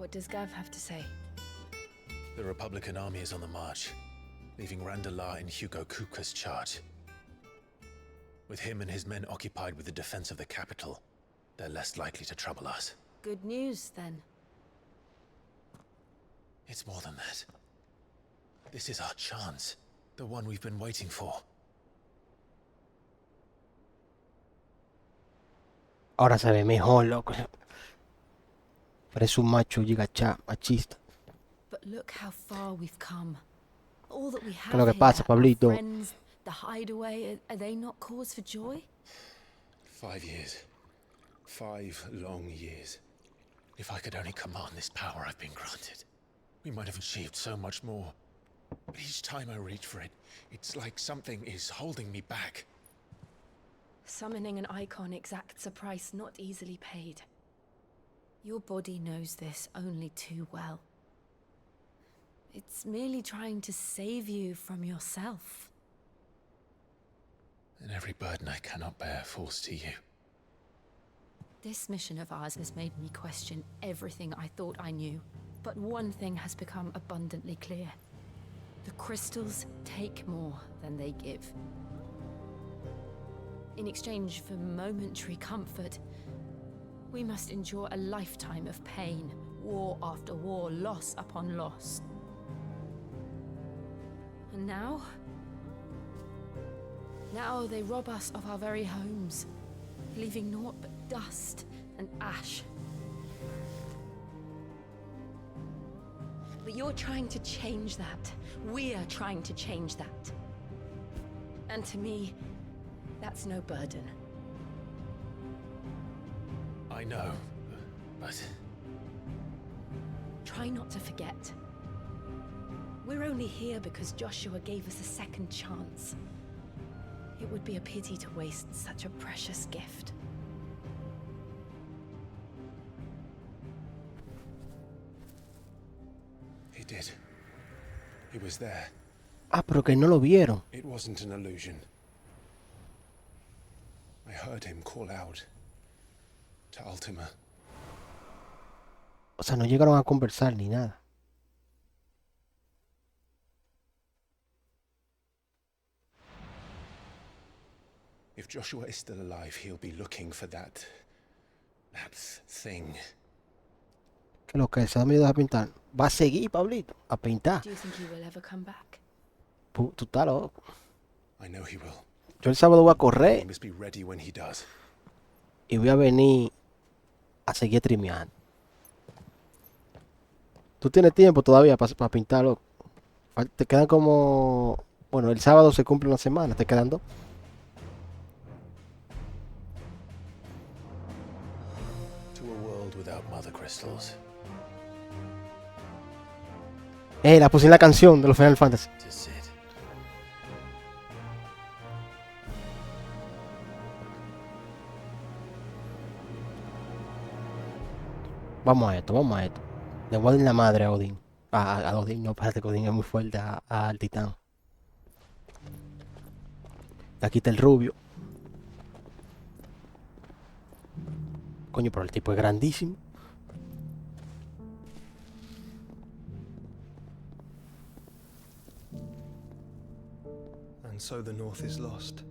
What does Gav have to say? The Republican army is on the march, leaving Randalar in Hugo Kupka's charge. With him and his men occupied with the defense of the capital, they're less likely to trouble us. Good news, then. It's more than that. This is our chance, the one we've been waiting for. Ahora se ve mejor, loco. Parece un macho machista. But look how far we've come. All that we have ¿Qué es lo que here, pasa, our Pablito? friends, the hideaway, are they not cause for joy? 5 years. 5 long years. If I could only command this power I've been granted, we might have achieved so much more. But each time I reach for it, it's like something is holding me back. Summoning an icon exacts a price not easily paid. Your body knows this only too well. It's merely trying to save you from yourself. And every burden I cannot bear falls to you. This mission of ours has made me question everything I thought I knew. But one thing has become abundantly clear. The crystals take more than they give. In exchange for momentary comfort, we must endure a lifetime of pain, war after war, loss upon loss. And now they rob us of our very homes, leaving naught but dust and ash. But you're trying to change that. We're trying to change that. And to me, that's no burden. I know, but... Try not to forget. We're only here because Joshua gave us a second chance. It would be a pity to waste such a precious gift. He did. He was there. Ah, pero que no lo vieron. It wasn't an illusion. I heard him call out to Ultima. O sea, no llegaron a conversar ni nada. If Joshua is still alive, he'll be looking for that thing. Que lo que se da miedo a pintar. Va a seguir, Pablito, a pintar. Do you think he will ever come back? Tú estás loco. I know he will. Yo el sábado voy a He correr must be ready when he does. y voy a venir a seguir trimeando. Tú tienes tiempo todavía para pintar, loco. Te quedan como... Bueno, el sábado se cumple una semana, te quedan 2. To a world without mother crystals. La puse en la canción de los Final Fantasy. To Sid. Vamos a esto. Le voy a dar la madre a Odín. A Odín, no, parece que Odín es muy fuerte al titán. Aquí está el rubio. Coño, pero el tipo es grandísimo. And so the North is lost.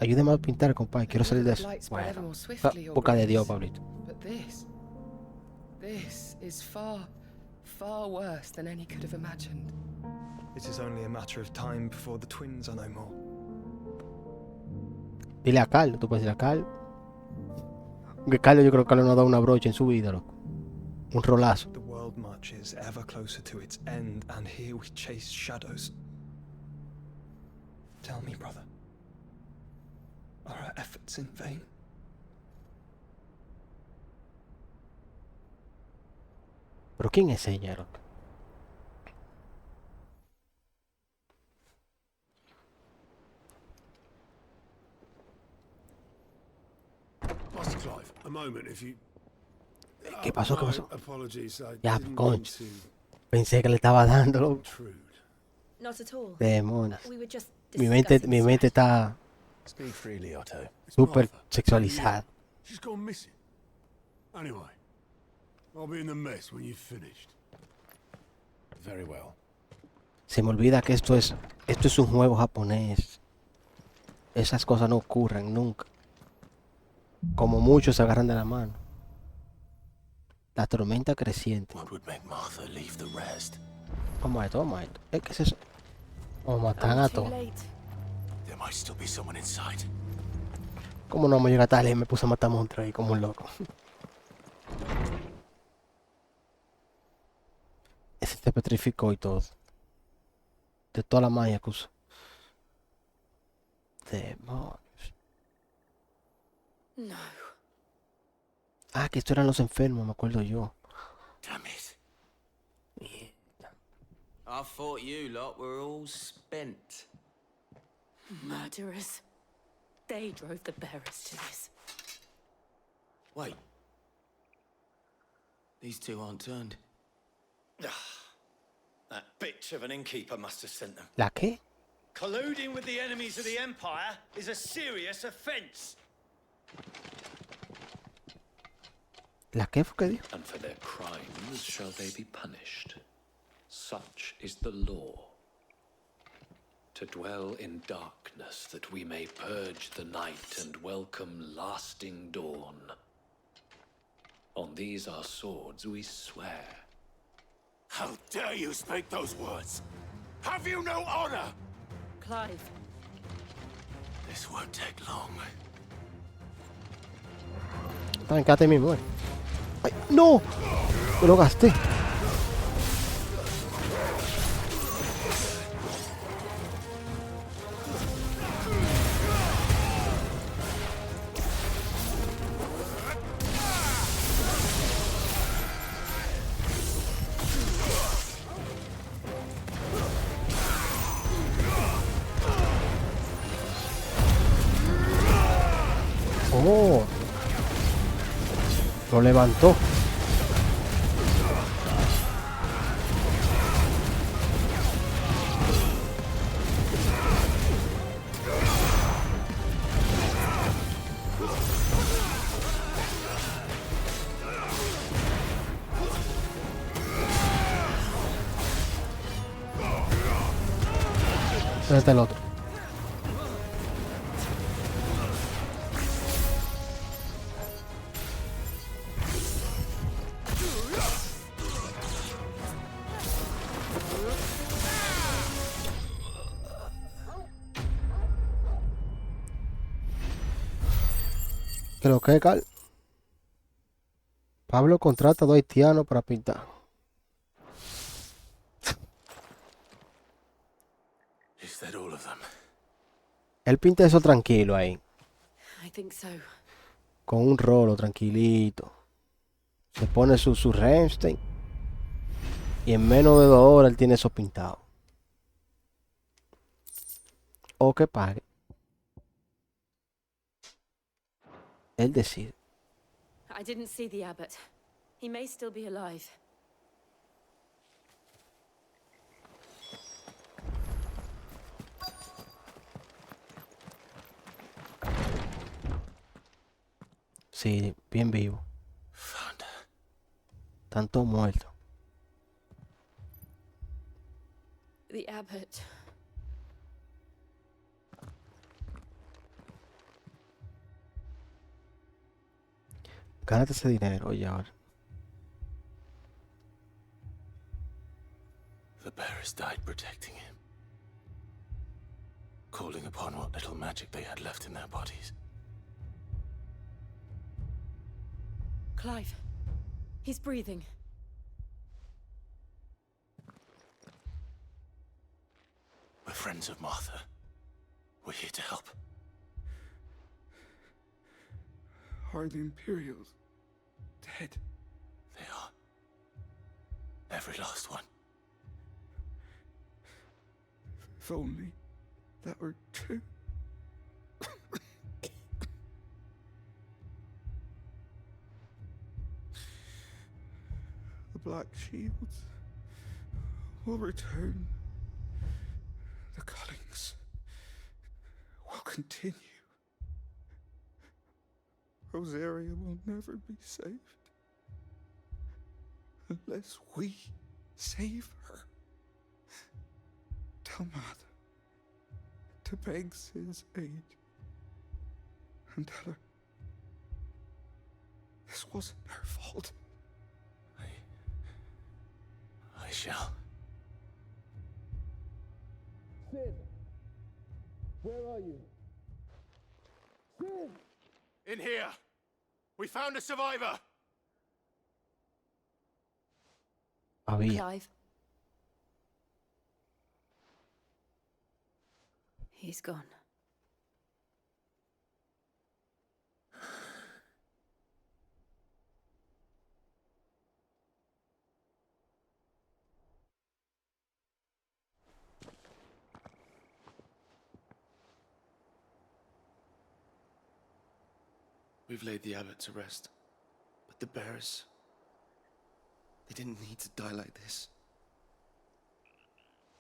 Ayúdame a pintar, compadre. Quiero salir de eso. Bueno, boca de Dios, Pablito. But this is far, far worse than any could have imagined. It is only a matter of time before the twins are no more. Dile a Carlos, tú puedes decir a Carlos. Aunque Carlos, yo creo que Carlos no ha dado una brocha en su vida, loco. Un rolazo. The world marches ever closer to its end, and here we chase shadows. Tell me, brother, are our efforts in vain? ¿Pero quién es ella, loco? Master Clive, a moment, if you... ¿Qué pasó? ¿Qué pasó? Apologies, I Ya, didn't coño. mean to Pensé que le estaba dando, loco. intrude. Not at all. Demonios. We were just Mi mente está Speak freely, Otto. It's súper Martha. sexualizada. She's gone missing. Anyway, I'll be in the mess when you've finished. Very well. Se me olvida que esto es un juego japonés. Esas cosas no ocurren nunca. Como muchos se agarran de la mano. La tormenta creciente. What would make Martha leave the rest? Vamos a esto, vamos a esto. ¿Qué es eso? Vamos a matar Oh, a too todos. late. There might still be someone inside. ¿Cómo no vamos a llegar tarde? Me puse a matar monstruos ahí como un loco. Ese se petrificó y todo. De toda la magia que usó. Demonios. No. Ah, que estos eran los enfermos, me acuerdo yo. Damn it. I thought you lot were all spent. Murderers. They drove the bearers to this. Wait. These two aren't turned. That bitch of an innkeeper must have sent them. ¿La qué? Colluding with the enemies of the Empire is a serious offense. ¿La qué fue que dijo? And for their crimes shall they be punished. Such is the law. To dwell in darkness that we may purge the night and welcome lasting dawn. On these our swords we swear. How dare you speak those words? Have you no honor? Clive. This won't take long. Quédate mismo, ¡Ay, no! Me lo gasté. Oh, lo levantó. ¿Dónde está el otro? Creo que Cal. Pablo contrata a 2 haitianos para pintar. Is that all of them? Él pinta eso tranquilo ahí. I think so. Con un rolo tranquilito. Se pone su Reinstein. Y en menos de 2 horas él tiene eso pintado. O que pague. Él decide. I didn't see the abbot. He may still be alive. Sí, bien vivo. Fanda. Están todos muertos. The abbot. Gánate ese dinero, oye, ahora. The bearers died protecting him. Calling upon what little magic they had left in their bodies. Clive. He's breathing. We're friends of Martha. We're here to help. Are the Imperials dead? They are. Every last one. If only that were true. The Black Shields will return. The cullings will continue. Rosaria will never be saved. unless we save her. Tell Mother to beg Sin's aid. And tell her this wasn't her fault. I shall. Sin! Where are you? Sin! In here! We found a survivor! Había. Clive. He's gone. We've laid the abbot to rest, but the bearers, they didn't need to die like this.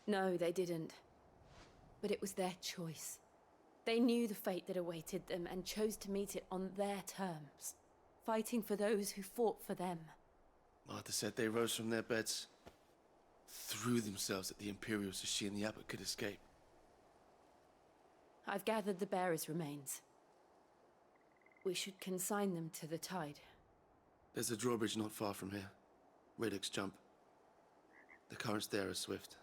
No, they didn't. But it was their choice. They knew the fate that awaited them and chose to meet it on their terms, fighting for those who fought for them. Martha said they rose from their beds, threw themselves at the Imperials so she and the abbot could escape. I've gathered the bearers' remains. We should consign them to the tide. There's a drawbridge not far from here. Radix jump. The currents there are swift.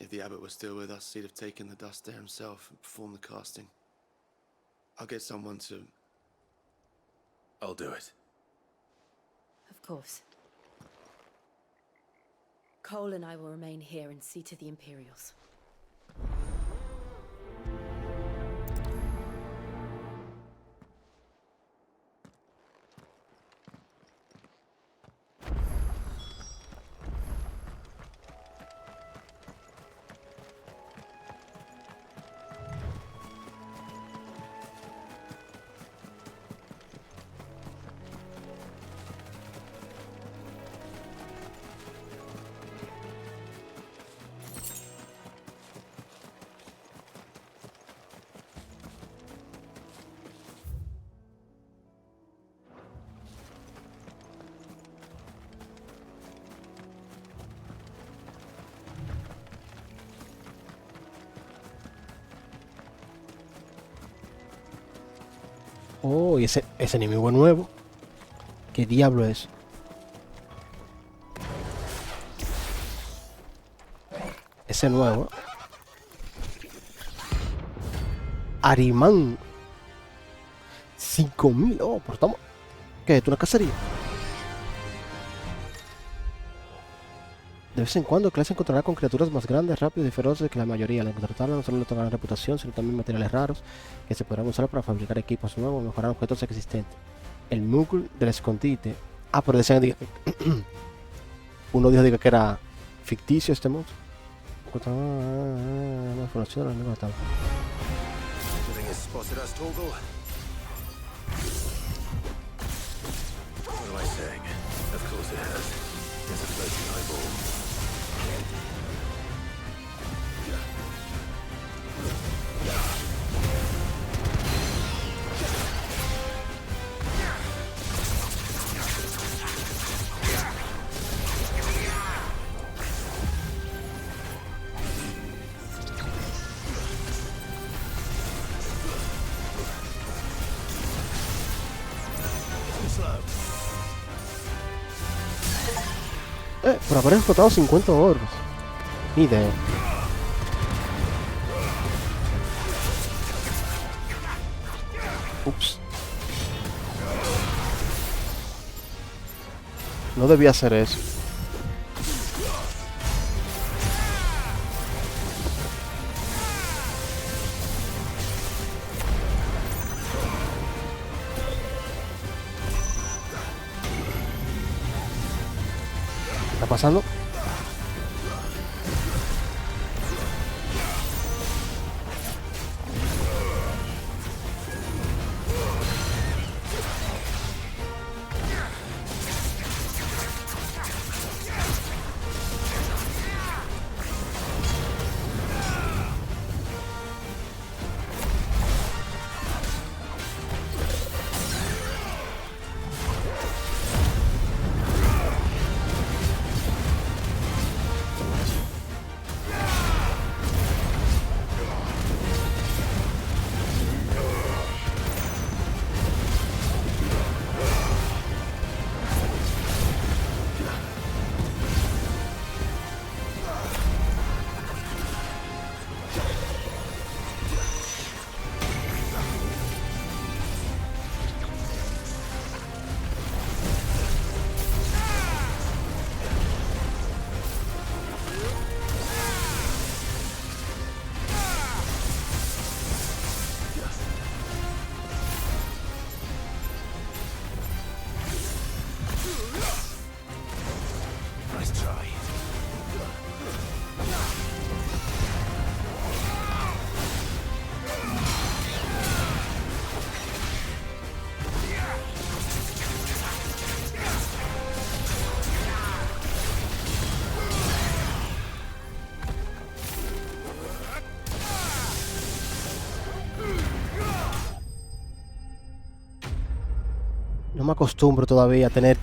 If the abbot were still with us, he'd have taken the dust there himself and performed the casting. I'll get someone to... I'll do it. Of course. Cole and I will remain here and see to the Imperials. Oh, y ese enemigo nuevo. ¿Qué diablo es? Ese nuevo. Arimán. 5000. Oh, pero estamos... ¿Qué es? ¿Una cacería? De vez en cuando, clase encontrará con criaturas más grandes, rápidas y feroces que la mayoría. Al encontrarlas no solo le tocarán reputación, sino también materiales raros que se podrán usar para fabricar equipos nuevos o mejorar objetos existentes. El Muggle del escondite. Ah, pero decían que uno dijo que era ficticio este mod. No funciona, no estaba. Por haber explotado 50 orbes. Ni idea. Ups. No debía hacer eso. ¿Qué está pasando? me acostumbro todavía a tener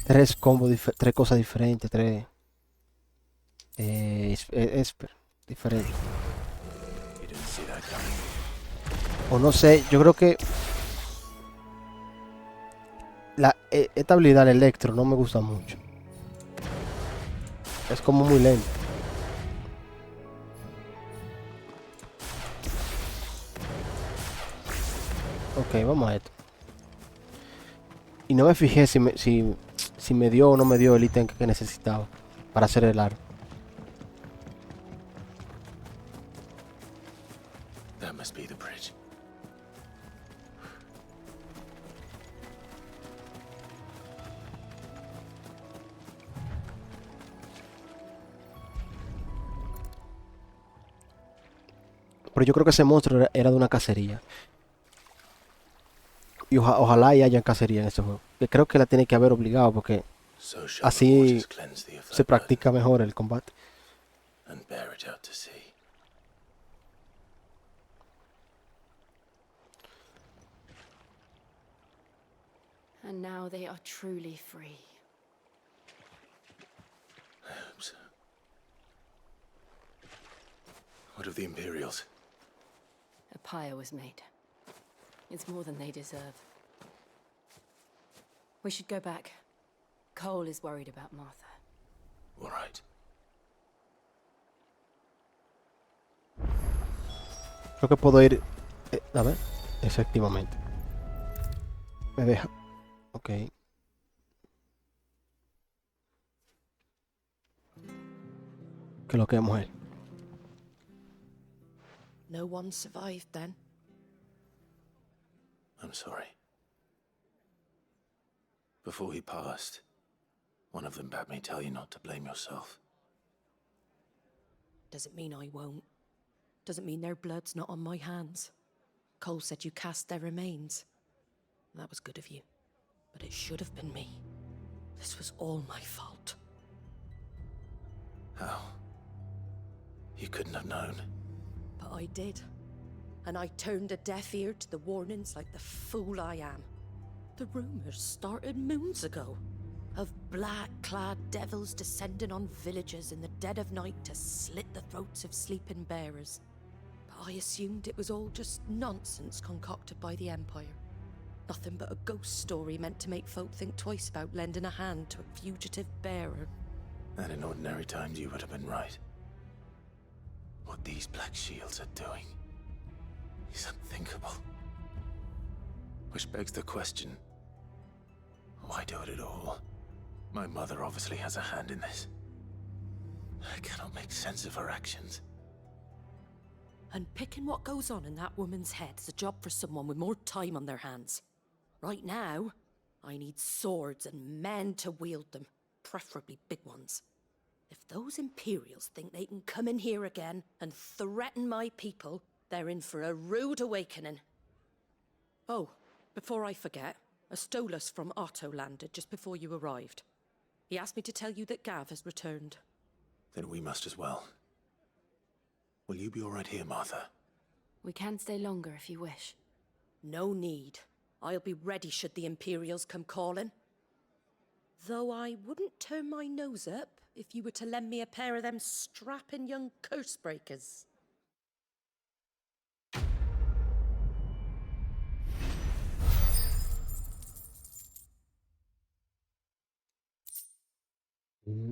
tres combos, tres cosas diferentes, tres esper diferentes. O no sé, yo creo que esta habilidad del electro no me gusta mucho. Es como muy lento. Ok, vamos a esto. Y no me fijé si me dio o no me dio el ítem que necesitaba para hacer el aro. That must be the bridge. Pero yo creo que ese monstruo era de una cacería. Y ojalá haya cacería en este juego. Que creo que la tiene que haber obligado porque So shall the así waters cleanse thee of thy se blood, practica mejor el combate. and bear it out to sea. And now they are truly free. I hope so. What of the Imperials? A pyre was made. It's more than they deserve. We should go back. Cole is worried about Martha. All right. Creo que puedo ir... a ver. Efectivamente. Me deja. Ok. ¿Qué es lo que es, mujer? No one survived then. I'm sorry. Before he passed, one of them bade me tell you not to blame yourself. Doesn't mean I won't. Doesn't mean their blood's not on my hands. Cole said you cast their remains. That was good of you. But it should have been me. This was all my fault. How? You couldn't have known. But I did. And I turned a deaf ear to the warnings like the fool I am. The rumors started moons ago. Of black-clad devils descending on villages in the dead of night to slit the throats of sleeping bearers. But I assumed it was all just nonsense concocted by the Empire. Nothing but a ghost story meant to make folk think twice about lending a hand to a fugitive bearer. And in ordinary times you would have been right. What these Black Shields are doing is unthinkable. Which begs the question, why do it at all? My mother obviously has a hand in this. I cannot make sense of her actions. And picking what goes on in that woman's head is a job for someone with more time on their hands. Right now, I need swords and men to wield them, preferably big ones. If those Imperials think they can come in here again and threaten my people, they're in for a rude awakening. Oh, before I forget, a Stolas from Otto landed just before you arrived. He asked me to tell you that Gav has returned. Then we must as well. Will you be all right here, Martha? We can stay longer if you wish. No need. I'll be ready should the Imperials come calling. Though I wouldn't turn my nose up if you were to lend me a pair of them strapping young curse breakers.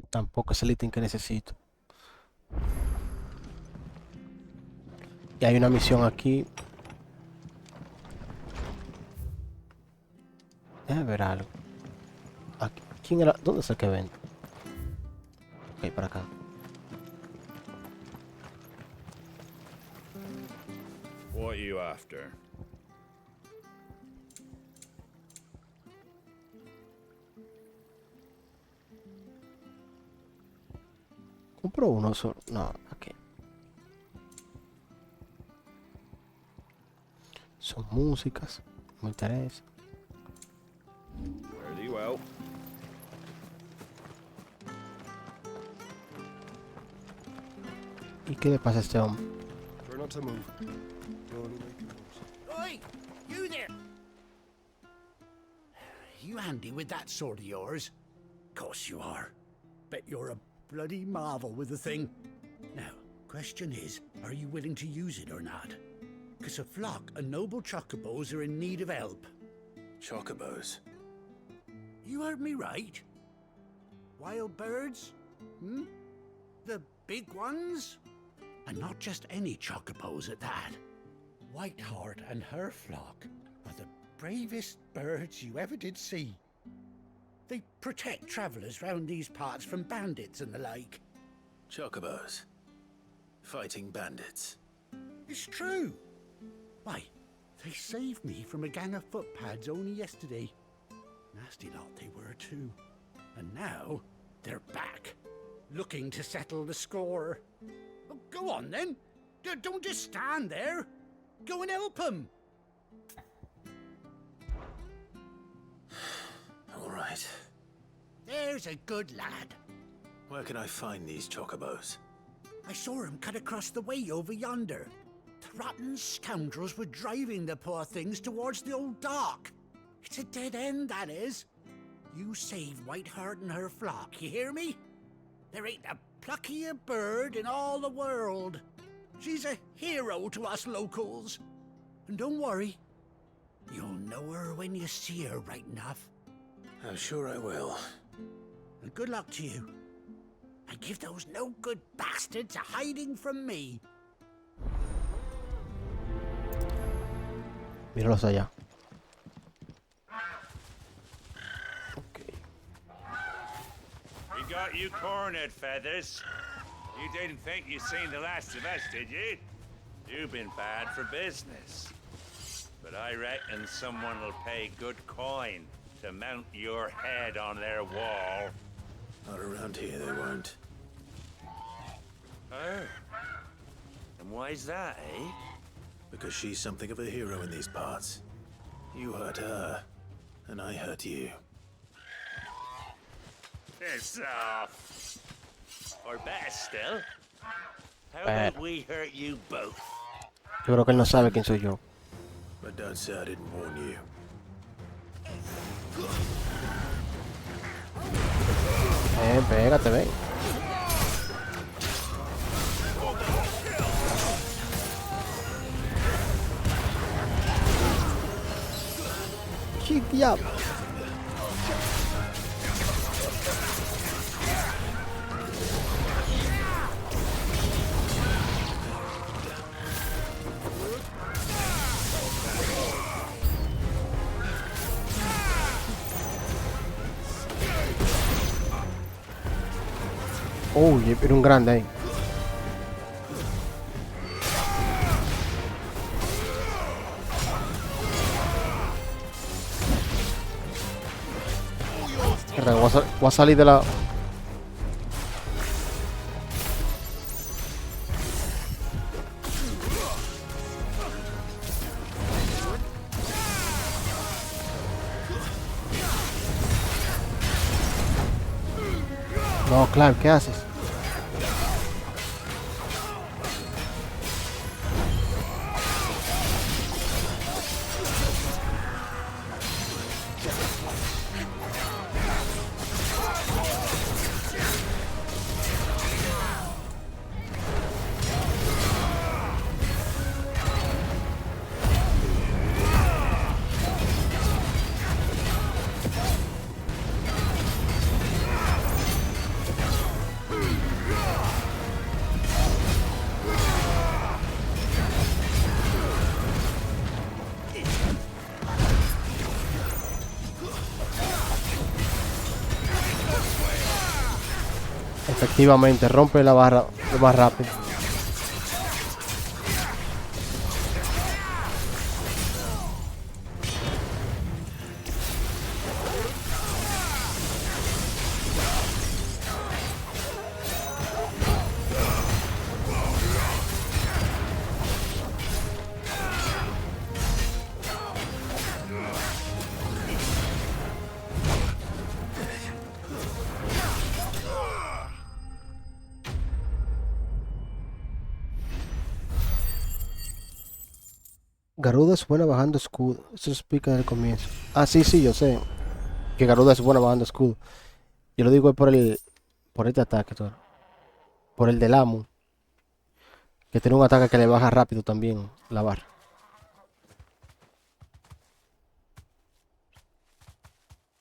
Tampoco es el ítem que necesito. Y hay una misión aquí. Déjame ver algo. Aquí. ¿Quién era? ¿Dónde es el que vende? Ok, para acá. What are you after? Compro uno solo. No, aquí. Son músicas. No me interesa. Very well. ¿Y qué le pasa a este hombre? Try not to move. You're only making noise. Oi! You there! you handy with that sword of yours? Course you are. Bet you're a bloody marvel with the thing. Now, question is, are you willing to use it or not? 'Cause a flock of noble chocobos are in need of help. Chocobos? You heard me right. Wild birds? Hmm? The big ones? And not just any chocobos at that. Whiteheart and her flock are the bravest birds you ever did see. They protect travellers round these parts from bandits and the like. Chocobos? Fighting bandits? It's true. Why, they saved me from a gang of footpads only yesterday. Nasty lot they were too. And now, they're back, looking to settle the score. Oh, go on then. Don't just stand there. Go and help them. All right. There's a good lad. Where can I find these chocobos? I saw him cut across the way over yonder. The rotten scoundrels were driving the poor things towards the old dock. It's a dead end, that is. You save Whiteheart and her flock, you hear me? There ain't a pluckier bird in all the world. She's a hero to us locals. And don't worry, you'll know her when you see her right enough. I'm sure I will. And good luck to you. And give those no-good bastards a hiding from me. Míralos allá. We got you cornered, Feathers. You didn't think you'd seen the last of us, did you? You've been bad for business. But I reckon someone will pay good coin to mount your head on their wall. Not around here, they won't. Oh. And why's that, eh? Because she's something of a hero in these parts. You hurt her, and I hurt you. Piss off. Or better still, how Bad. about we hurt you both? Yo creo que él no sabe quién soy yo. But don't say I didn't warn you. Pégate, ven. ¡Qué diablo! Uy, era un grande ahí. Voy a salir de la... No, claro, ¿qué haces? Efectivamente, rompe la barra lo más rápido. Garuda suena bajando escudo. Eso explica desde el comienzo. Ah, sí, yo sé. que Garuda es buena bajando escudo. Yo lo digo por este ataque, Toro. Por el del amo. Que tiene un ataque que le baja rápido también la barra.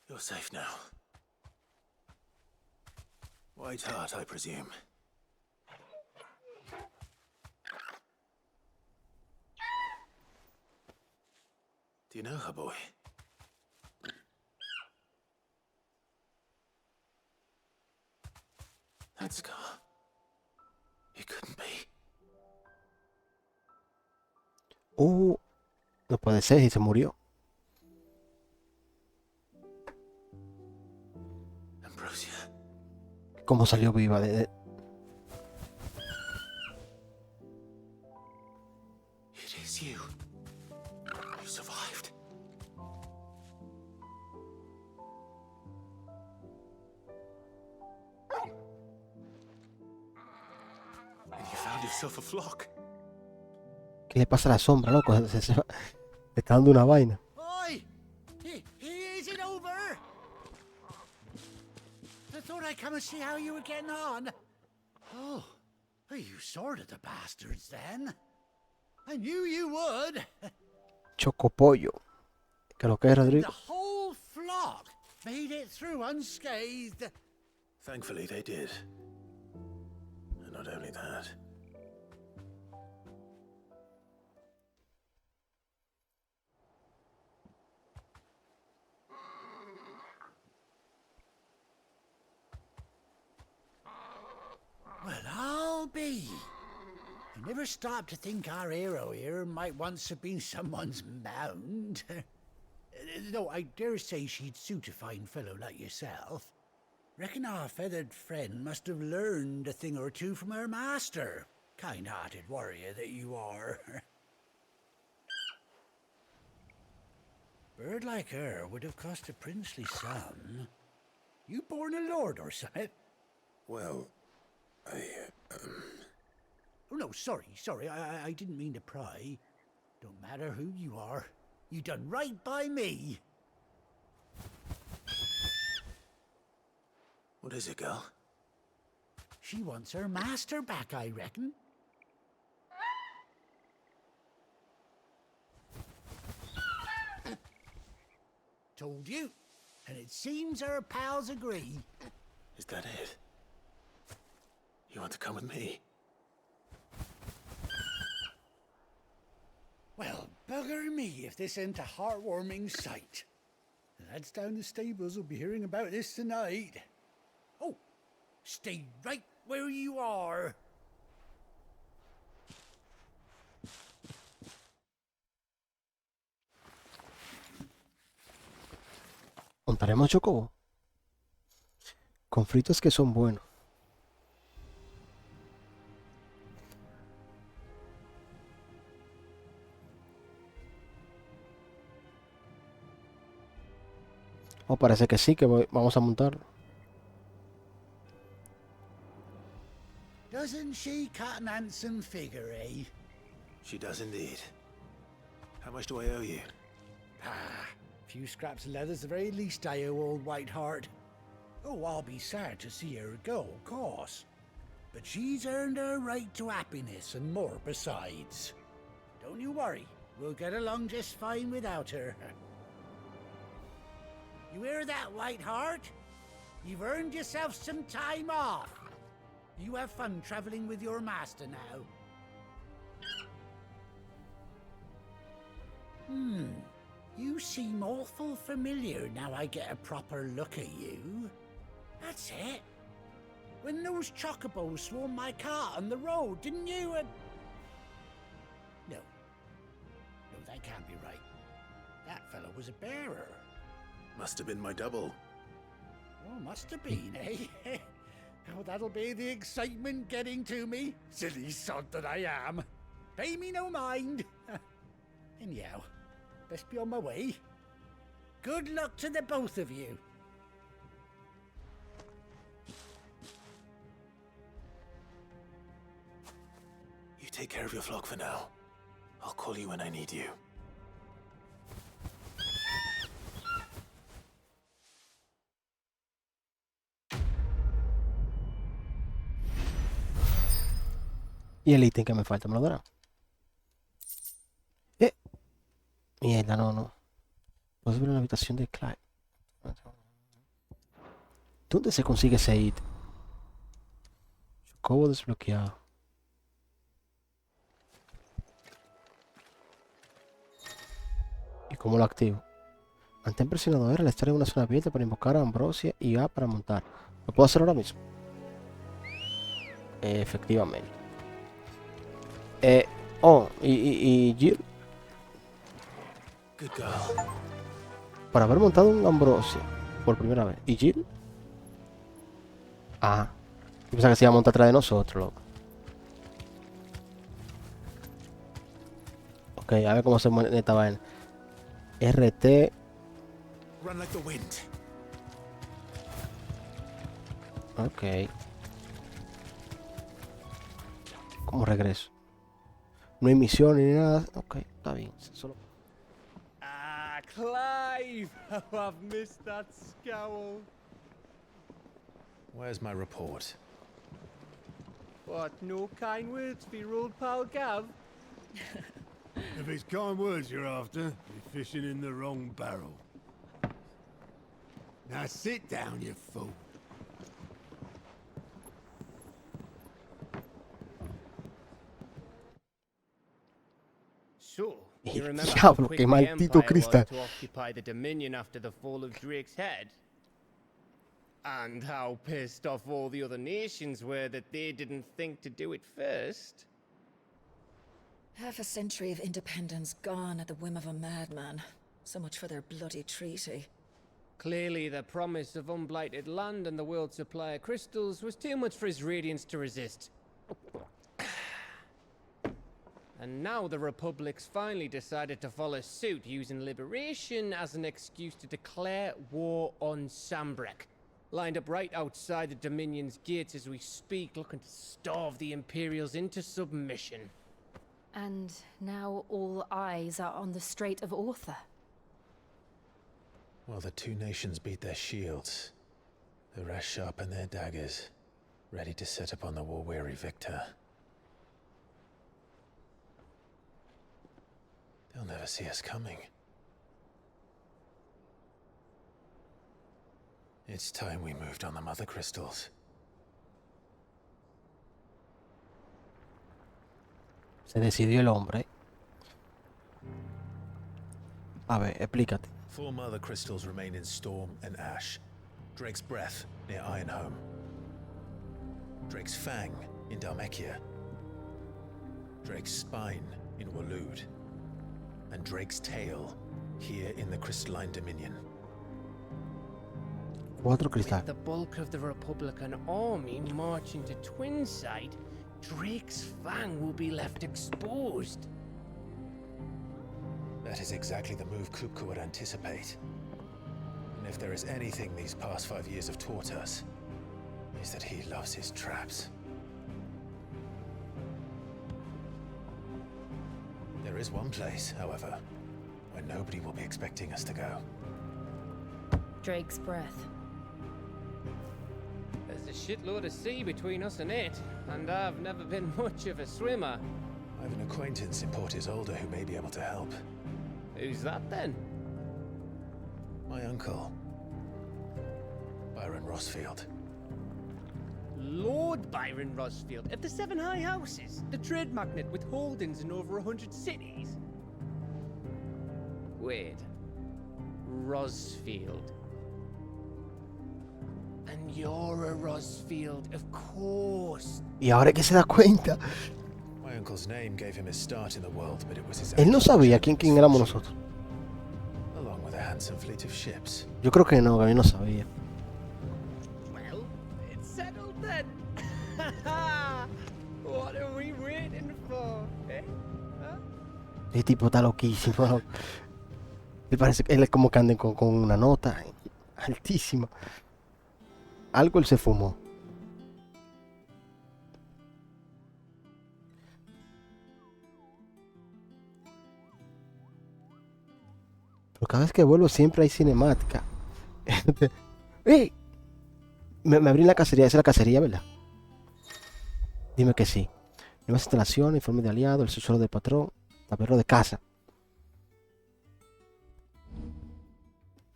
You're safe now. White heart, I presume. Do you know her, boy? That scar. It couldn't be. No puede ser, y se murió. Ambrosia. ¿Cómo salió viva de... It is you. You survived. And you found yourself a flock. ¿Qué le pasa a la sombra, loco? Se está dando una vaina. Oi! Is it over? I thought I'd come and see how you were getting on. Oh, you sorted the bastards then. I knew you would. Chocopollo. ¿Qué lo que es, Rodrigo? The whole flock made it through unscathed. Thankfully, they did. And not only that. Well, I'll be. I never stopped to think our hero here might once have been someone's mount. Though I dare say she'd suit a fine fellow like yourself. Reckon our feathered friend must have learned a thing or two from her master. Kind-hearted warrior that you are. Bird like her would have cost a princely sum. You born a lord or something? Well, Oh, no, sorry. I didn't mean to pry. Don't matter who you are. You done right by me. What is it, girl? She wants her master back, I reckon. Told you. And it seems her pals agree. Is that it? You want to come with me? Well, bugger me if this ain't a heartwarming sight. The lads down the stables will be hearing about this tonight. Oh, stay right where you are. ¿Montaremos chocobo? Con fritos que son buenos. Oh, parece que sí, que vamos a montar. Doesn't she cut an handsome figure, eh? She does indeed. How much do I owe you? Ah, a few scraps of leather's the very least I owe old Whiteheart. Oh, I'll be sad to see her go, of course. But she's earned her right to happiness and more besides. Don't you worry, we'll get along just fine without her. You hear that, Whiteheart? You've earned yourself some time off. You have fun traveling with your master now. You seem awful familiar now I get a proper look at you. That's it. When those chocobos swarmed my cart on the road, didn't you? No, that can't be right. That fellow was a bearer. Must have been my double. Oh, must have been, eh? Oh, that'll be the excitement getting to me. Silly sod that I am. Pay me no mind. Anyhow, best be on my way. Good luck to the both of you. You take care of your flock for now. I'll call you when I need you. Y el ítem que me falta, ¿me lo darán? Mierda, no. Puedo ver en la habitación de Clyde. ¿Dónde se consigue ese ítem? Chocobo desbloqueado. ¿Y cómo lo activo? Mantén presionado R al estar en una zona abierta para invocar a Ambrosia y A para montar. ¿Lo puedo hacer ahora mismo? Efectivamente. Y Jill. Good girl. Para haber montado un Ambrosia por primera vez. ¿Y Jill? Ah. Yo pensaba que se iba a montar atrás de nosotros, loco. Ok, a ver cómo se mueve esta vaina. RT. Run like the wind. Ok. ¿Cómo regreso? No hay misión ni nada. Ok, está bien. Solo... Ah, Clive! How I've missed that scowl. Where's my report? What, no kind words for your old pal Gav? If it's kind words you're after, you're fishing in the wrong barrel. Now sit down, you fool. So, you remember Diablo, how quick qué the maldito Empire cristal. was to occupy the Dominion after the fall of Drake's head? And how pissed off all the other nations were that they didn't think to do it first? Half a century of independence gone at the whim of a madman. So much for their bloody treaty. Clearly, the promise of unblighted land and the world's supply of crystals was too much for his radiance to resist. And now the Republic's finally decided to follow suit, using liberation as an excuse to declare war on Sambrek. Lined up right outside the Dominion's gates as we speak, looking to starve the Imperials into submission. And now all eyes are on the Strait of Author. Well, the two nations beat their shields. The rest sharpen their daggers, ready to set upon the war-weary victor. They'll never see us coming. It's time we moved on the mother crystals. Se decidió el hombre. A ver, explícate. 4 mother crystals remain in Storm and Ash. Drake's Breath near Ironhome. Drake's Fang in Dhalmekia. Drake's Spine in Waloed. And Drake's Tail here in the Crystalline Dominion. 4 cristales. With the bulk of the Republican army marching to Twinside, Drake's Fang will be left exposed. That is exactly the move Kupka would anticipate. And if there is anything these past 5 years have taught us, is that he loves his traps. There is one place, however, where nobody will be expecting us to go. Drake's Breath. There's a shitload of sea between us and it, and I've never been much of a swimmer. I have an acquaintance in Port Isolde who may be able to help. Who's that then? My uncle, Byron Rossfield. Lord Byron Rossfield of the 7 High Houses, the trade magnate with holdings in over 100 cities. Wait, Rossfield. And you're a Rossfield, of course. Y ahora que se da cuenta. My uncle's name gave him his start in the world, but it was his Él no sabía quién éramos nosotros. along with a handsome fleet of ships. Yo creo que no, que a mí no sabía. Well, it's settled then. What are we waiting for, eh? Huh? Ese tipo está loquísimo. ¿No? Él parece que él es como que anda con una nota altísima. Algo él se fumó. Pero cada vez que vuelvo siempre hay cinemática. ¡Ey! Me abrí la cacería. Esa es la cacería, ¿verdad? Dime que sí. Nuevas instalaciones, informe de aliado, el suelo del patrón, tablero de casa.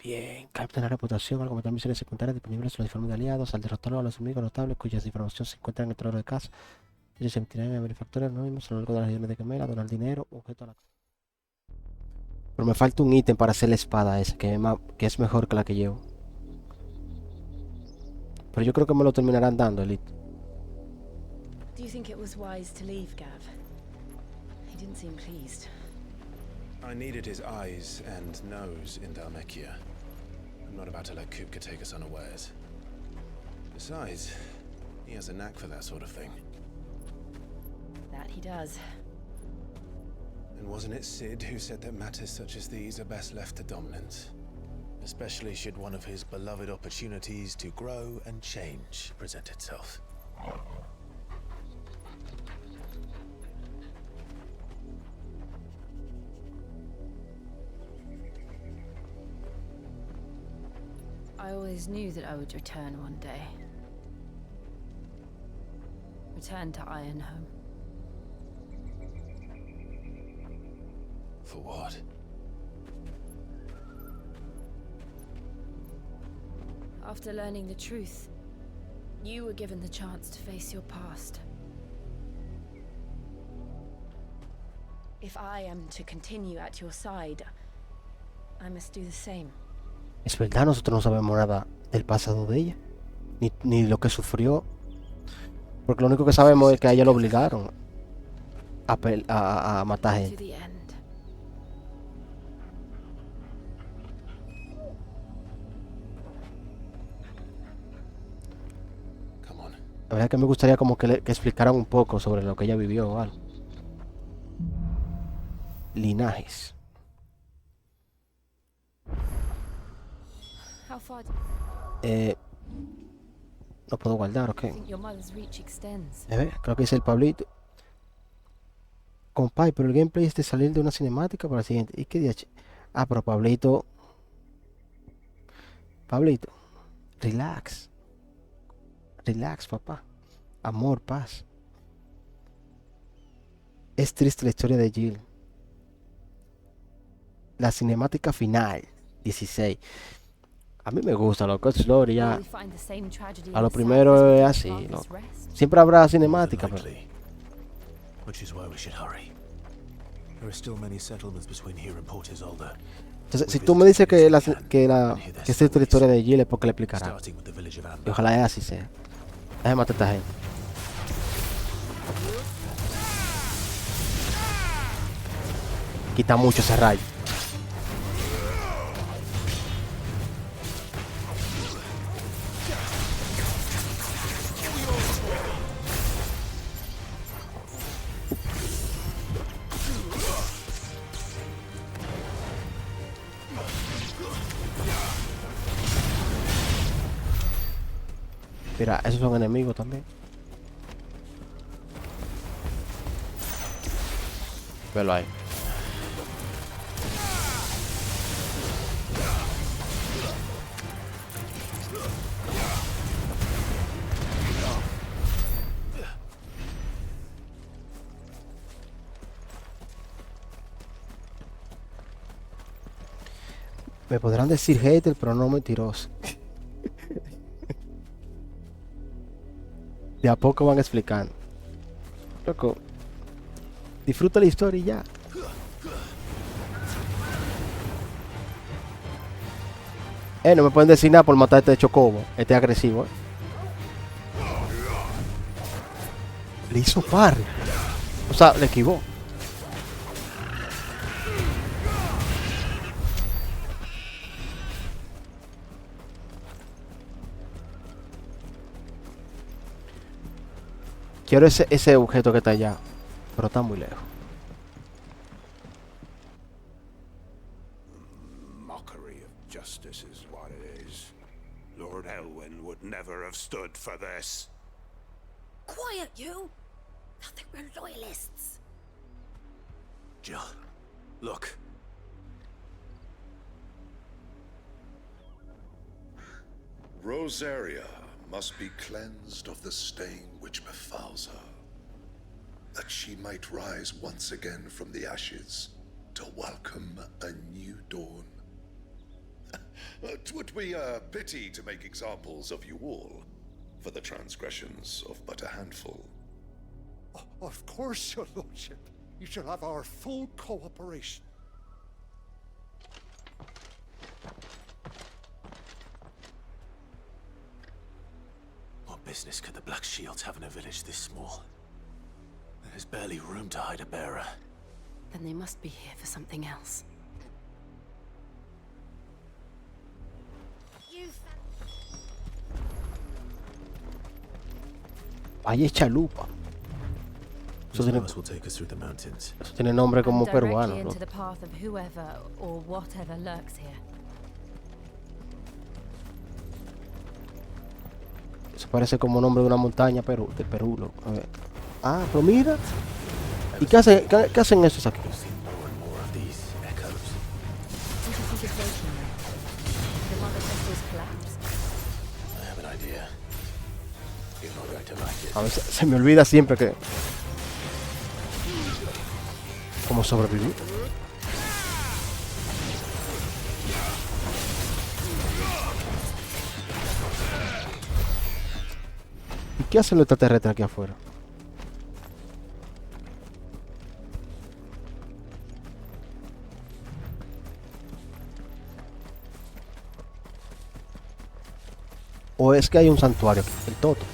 Bien, capta la reputación al comentar misiones secundarias disponibles en los informes de aliados, al derrotarlo a los enemigos notables cuyas información se encuentran en el tablero de casa. Ellos se emitirán en benefactores anónimos a lo largo de las regiones de Gemela, donar dinero, objeto a la... Pero me falta un ítem para hacer la espada esa, que es mejor que la que llevo. Pero yo creo que me lo terminarán dando, el ítem. Do you think it was wise to leave, Gav? He didn't seem pleased. I needed his eyes and nose in Dhalmekia. I'm not about to let Kupka take us unawares. Besides, he has a knack for that sort of thing. That he does. And wasn't it Sid who said that matters such as these are best left to dominance? Especially should one of his beloved opportunities to grow and change present itself. I always knew that I would return one day. Return to Ironhome. For what? After learning the truth, you were given the chance to face your past. If I am to continue at your side, I must do the same. Es verdad, nosotros no sabemos nada del pasado de ella, ni lo que sufrió, porque lo único que sabemos es que a ella lo obligaron a matar gente. La verdad que me gustaría como que explicaran un poco sobre lo que ella vivió o algo. Linajes. No puedo guardar, ok. Creo que dice el Pablito. Compay, pero el gameplay es de salir de una cinemática para la siguiente. ¿Y qué día? Ah, pero Pablito, relax. Relax, papá. Amor, paz. Es triste la historia de Jill. La cinemática final, 16. A mí me gusta lo que es Lore ya. A lo primero es así, ¿no? Siempre habrá cinemática, pero... Entonces, si tú me dices que esta es la historia de Jill es porque le explicará. Y ojalá así sea. Déjame matar a esta gente. Quita mucho ese rayo. Mira, esos son enemigos también. Velo ahí. Me podrán decir hater, pero no mentiroso. De a poco van explicando. Loco, disfruta la historia y ya. No me pueden decir nada por matar a este chocobo. Este agresivo. Le hizo par. O sea, le esquivó. Quiero ese objeto que está allá, pero está muy lejos. Mockery of justice is what it is. Lord Elwyn would never have stood for this. Quiet, you! I think we're loyalists. Jill, look. Rosaria must be cleansed of the stain which befouls her. that she might rise once again from the ashes to welcome a new dawn. 'Twould be a pity to make examples of you all for the transgressions of but a handful. Of course, your lordship. You shall have our full cooperation. What business could the Black Shields have in a village this small? There's barely room to hide a bearer. Then they must be here for something else. Valle Chalupa. Eso tiene nombre como peruano, Into ¿no? the path of whoever or whatever lurks here. Eso parece como nombre de una montaña de Perú. ¿No? A ver. Ah, pero mira. ¿Y qué hacen estos aquí? A veces se me olvida siempre que... ¿Cómo sobrevivir? ¿Y qué hacen los extraterrestres aquí afuera? ¿O es que hay un santuario aquí? El Toto.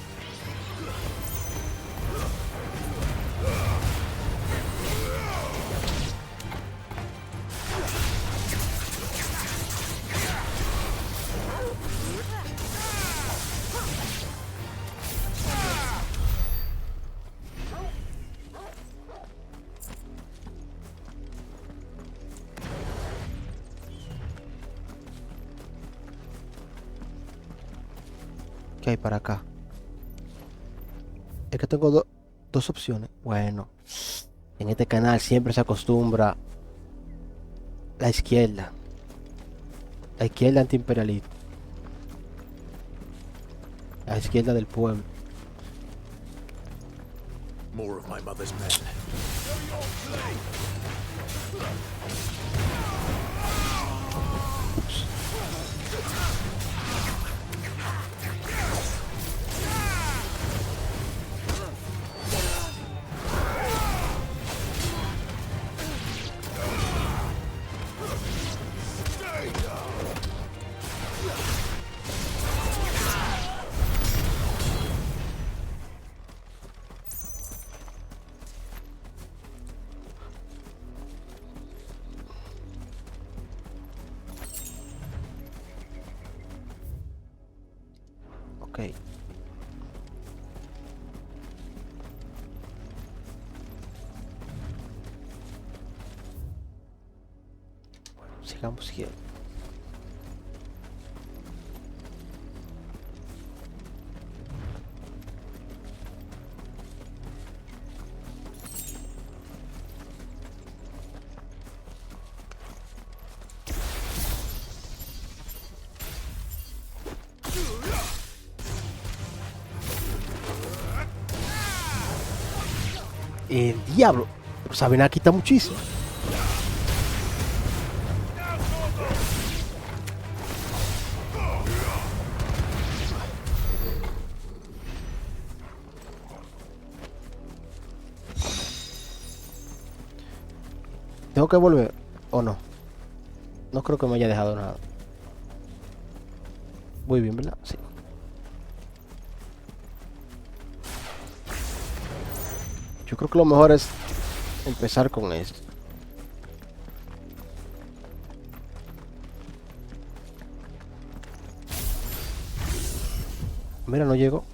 ¿Qué hay para acá? Es que tengo dos opciones. Bueno, en este canal siempre se acostumbra la izquierda antiimperialista, la izquierda del pueblo. More of my mother's men. Ok. Bueno, sigamos siguiendo. El diablo. Sabina quita muchísimo. ¿Tengo que volver o no? No creo que me haya dejado nada. Muy bien, ¿verdad? Sí. Yo creo que lo mejor es empezar con esto. Mira, no llegó.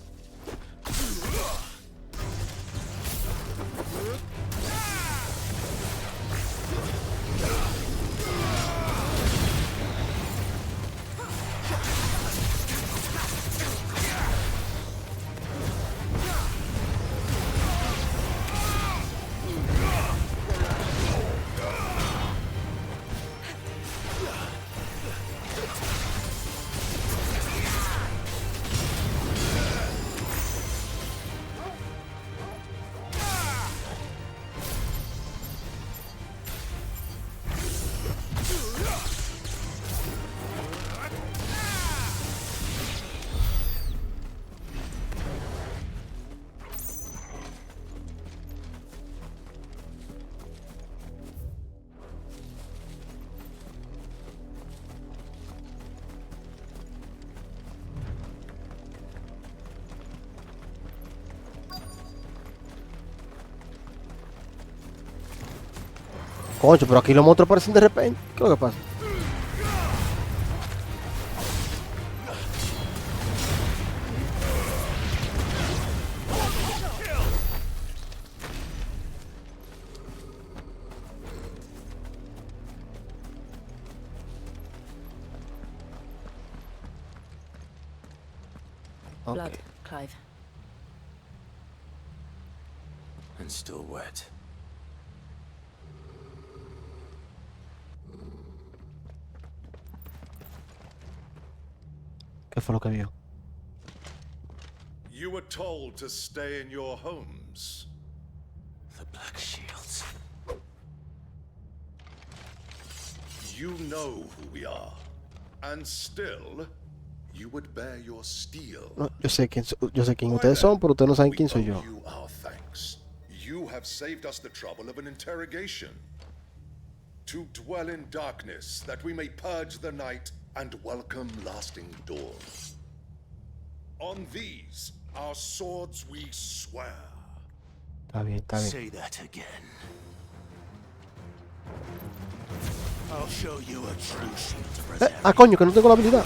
Concho, pero aquí los monstruos aparecen de repente. ¿Qué es lo que pasa? Blood, Clive. And still wet. ¿Qué fue lo que vio? You were told to stay in your homes. The Black Shields. You know who we are. And still, you would bear your steel. No, yo sé quién ustedes son, pero ustedes no saben quién soy yo. You our thanks. You have saved us the trouble of an interrogation. To dwell in darkness, that we may purge the night and welcome lasting dawn. On these, our swords we swear. Está bien, está bien. Say that again. I'll show you a true shield of Ah, coño, que no tengo la habilidad.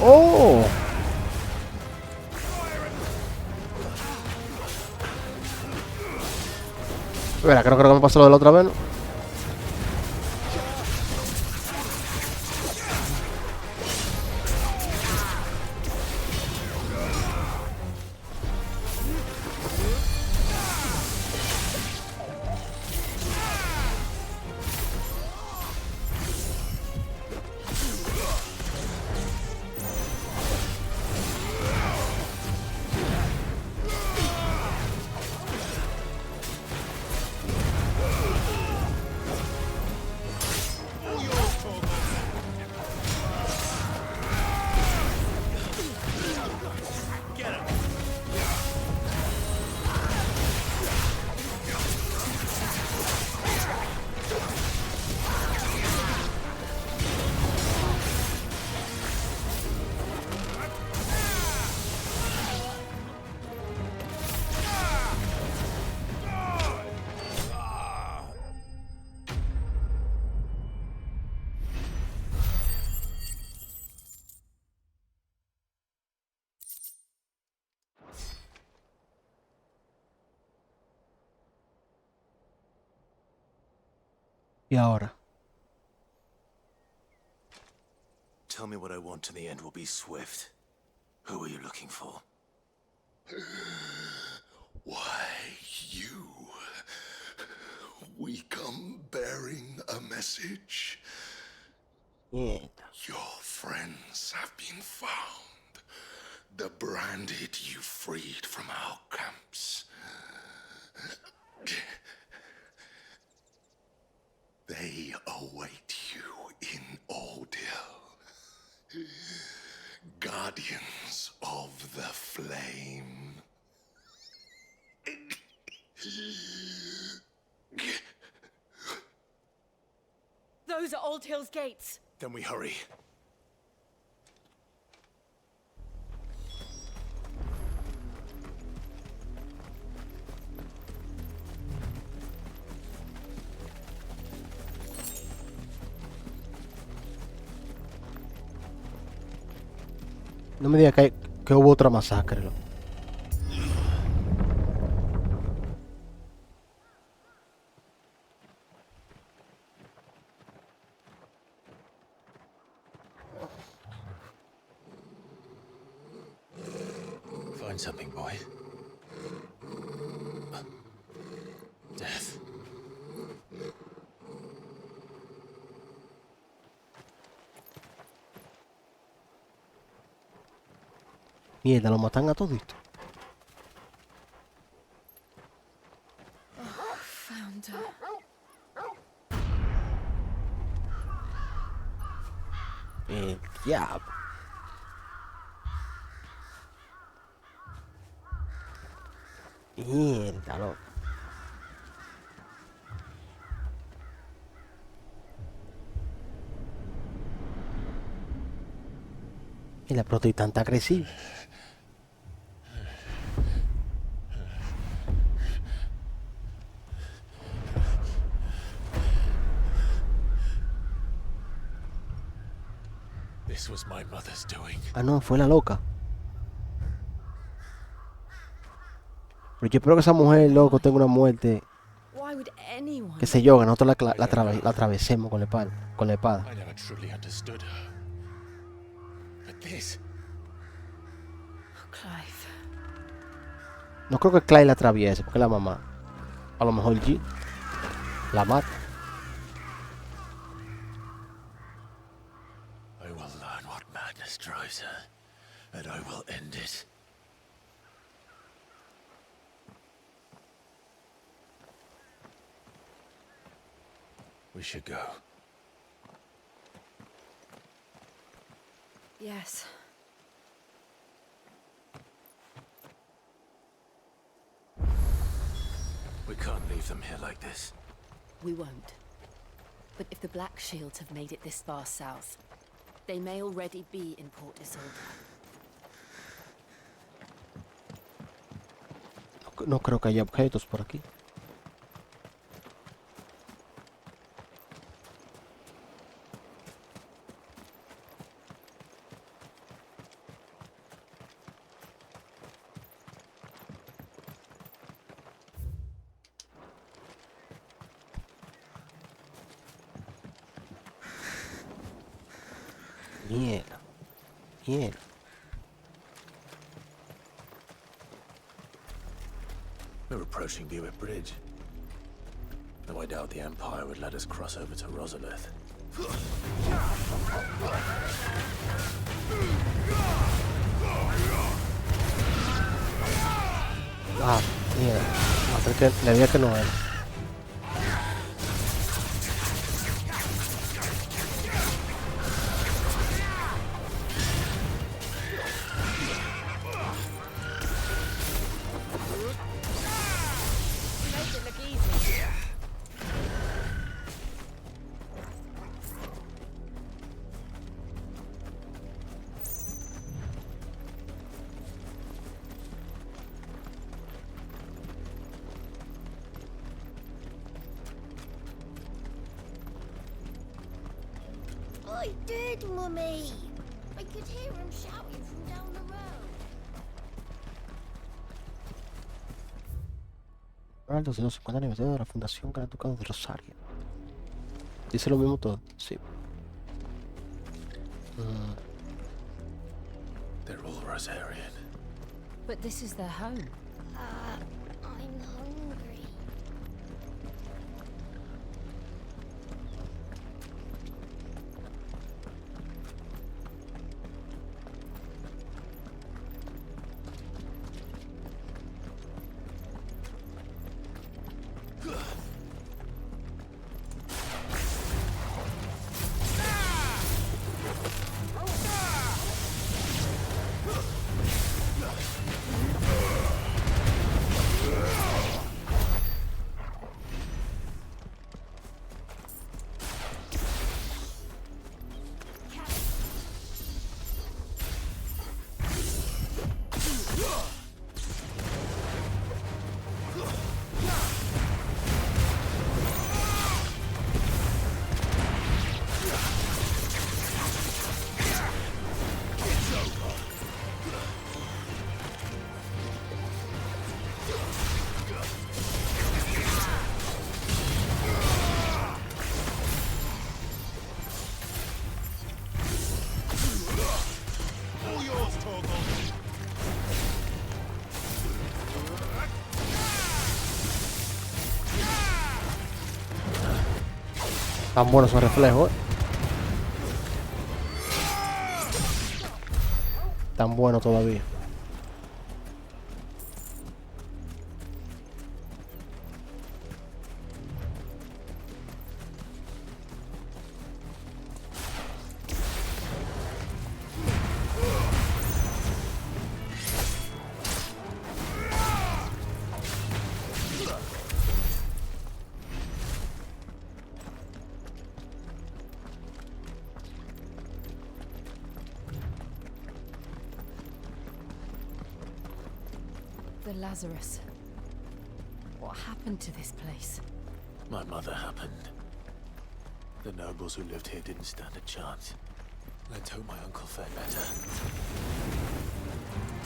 Oh. Espera, creo que me pasó lo de la otra vez, ¿no? Y ahora. Tell me what I want and the end will be swift. Who are you looking for? Why, you. We come bearing a message. Yeah. Your friends have been found. The branded you freed from our camps. They await you in Ordeal. Guardians of the Flame. Those are Old Hill's gates. Then we hurry. No me diga que hubo otra masacre, ¿no? Find something, boy. Death. Mierda, lo matan a todito. Found her. El diablo. Mierda, loco. Y la protestante agresiva. This was my mother's doing. Ah, no, fue la loca. Pero yo espero que esa mujer, loco, tenga una muerte. Why would anyone? Que sé yo, que nosotros la atravesemos con la espada. I never truly understood her. But this. Oh, Clive. No creo que Clyde la atraviese, porque es la mamá. A lo mejor G la mata. I will learn what madness drives her, and I will end it. We should go. Yes. We can't leave them here like this. We won't. But if the Black Shields have made it this far south, they may already be in Port Isolde. No creo que haya objetos por aquí. Mierda. Mierda. We're approaching Buick Bridge. Though I doubt the Empire would let us cross over to Rosalith. Ah, mierda. No, que le dije que no era. I did, Mummy! I could hear him shouting from down the road. Para el 250 aniversario de la Fundación Gran Ducado de Rosario. Dice lo mismo todo, sí. They're all Rosarian. But this is their home. I'm hungry. Tan buenos esos reflejos. Tan bueno todavía. The Lazarus. What happened to this place? My mother happened. The nobles who lived here didn't stand a chance. Let's hope my uncle fared better.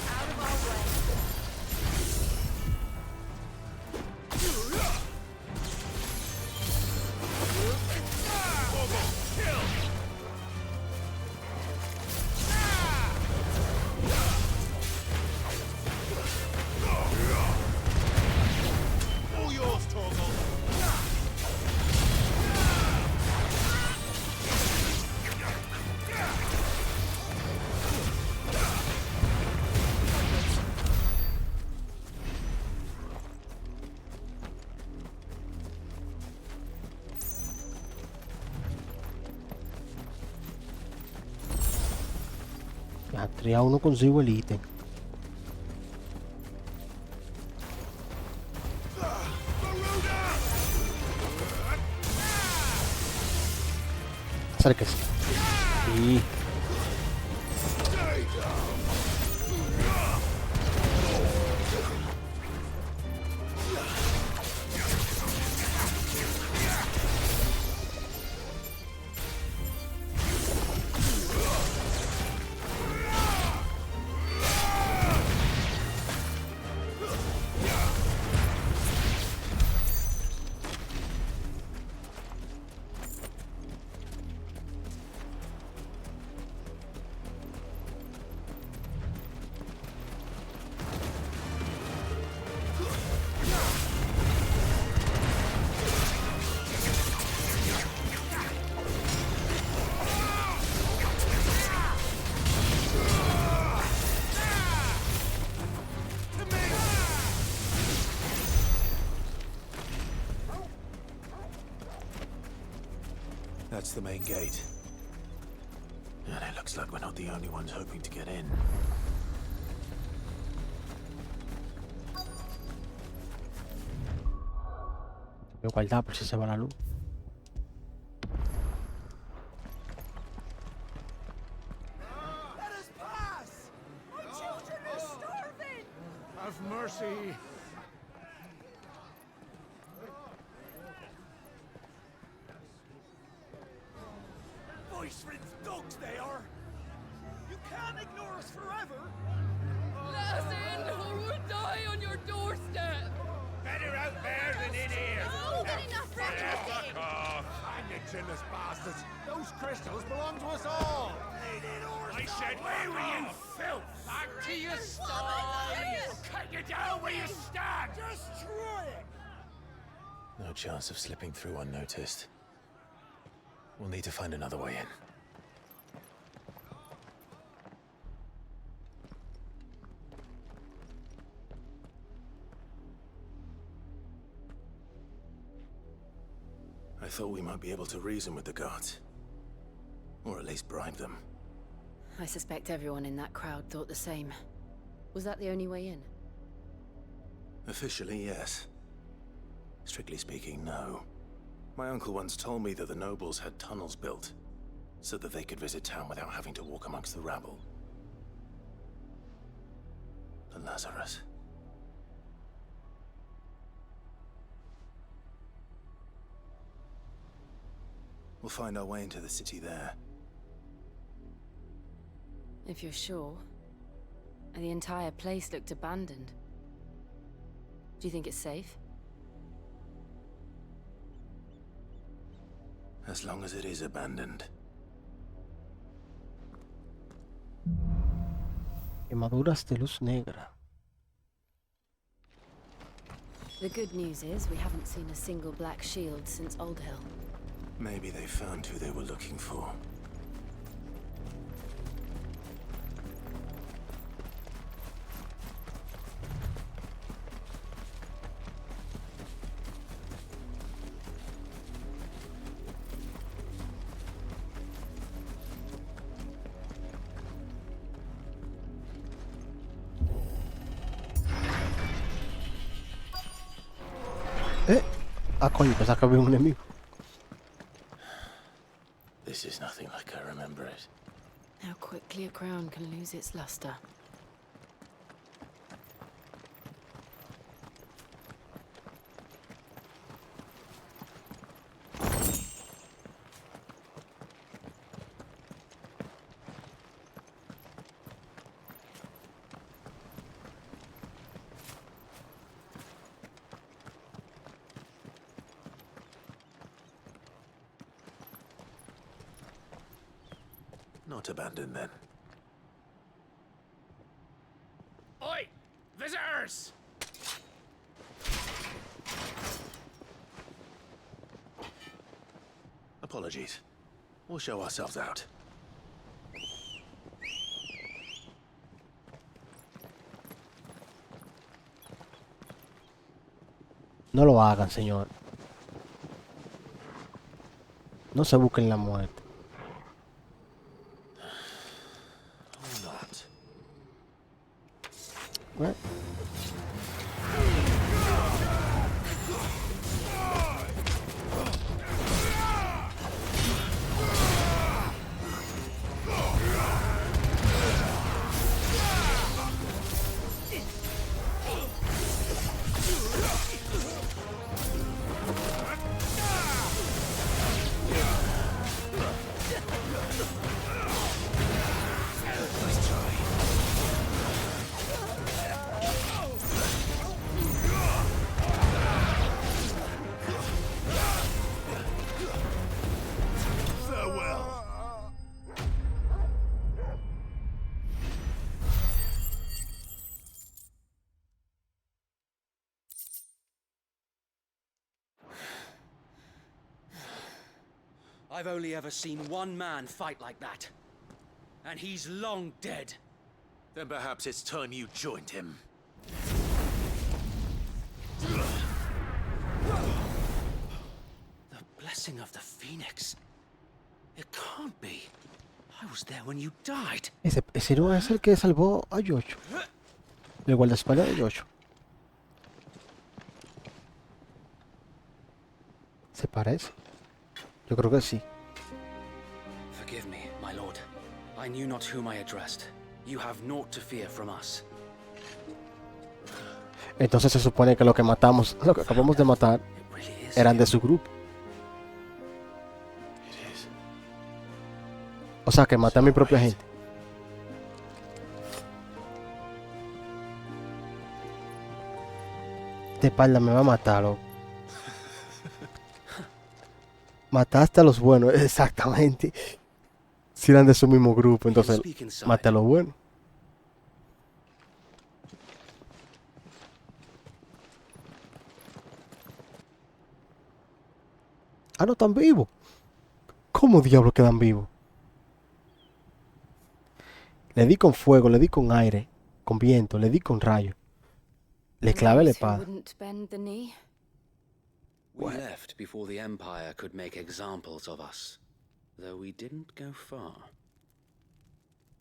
Out of our way. All yours, Torgal. Ya uno consigo el ítem. Acérquese. Sí. That's the main gate. And it looks like we're not the only ones hoping to get in. Voy a guardar por si se va la luz. Let us pass! My children are starving! Have mercy! Voice-ridden dogs they are! You can't ignore us forever! Let us in, or we'll die on your doorstep! Better out there than in here. Oh, get enough for Fuck off. Hang you chinless bastards! Those crystals belong to us all! I said, where were you, filth? Back to your stall! Cut you down where you stand! Destroy it! No chance of slipping through unnoticed. We'll need to find another way in. I thought we might be able to reason with the guards. Or at least bribe them. I suspect everyone in that crowd thought the same. Was that the only way in? Officially, yes. Strictly speaking, no. My uncle once told me that the nobles had tunnels built, so that they could visit town without having to walk amongst the rabble. The Lazarus. We'll find our way into the city there. If you're sure. The entire place looked abandoned. Do you think it's safe? As long as it is abandoned. Quemaduras de luz negra. The good news is we haven't seen a single black shield since Old Hill. Maybe they found who they were looking for. Ah, coño, pensaba que había un enemigo. This is nothing like I remember it. How quickly a crown can lose its luster. Not abandoned, then. Oi! Visitors! Apologies. We'll show ourselves out. No lo hagan, señor. No se busquen la muerte. Bueno. I've only ever seen one man fight like that. And he's long dead. Then perhaps it's time you joined him. The blessing of the Phoenix. It can't be. I was there when you died. Ese no es el que salvó a Yocho. El guardaespaldas de Yocho. ¿Se parece? Yo creo que sí. Forgive me, my lord. I knew not whom I addressed. You have naught to fear from us. Entonces se supone que lo que matamos, lo que acabamos de matar, eran de su grupo. O sea, que maté a mi propia gente. De espalda me va a matar, loco. Mataste a los buenos, exactamente. Si eran de su mismo grupo, entonces maté a los buenos. Ah, no están vivos. ¿Cómo diablos quedan vivos? Le di con fuego, le di con aire, con viento, le di con rayo. Le clavé la espada. We left before the Empire could make examples of us, though we didn't go far.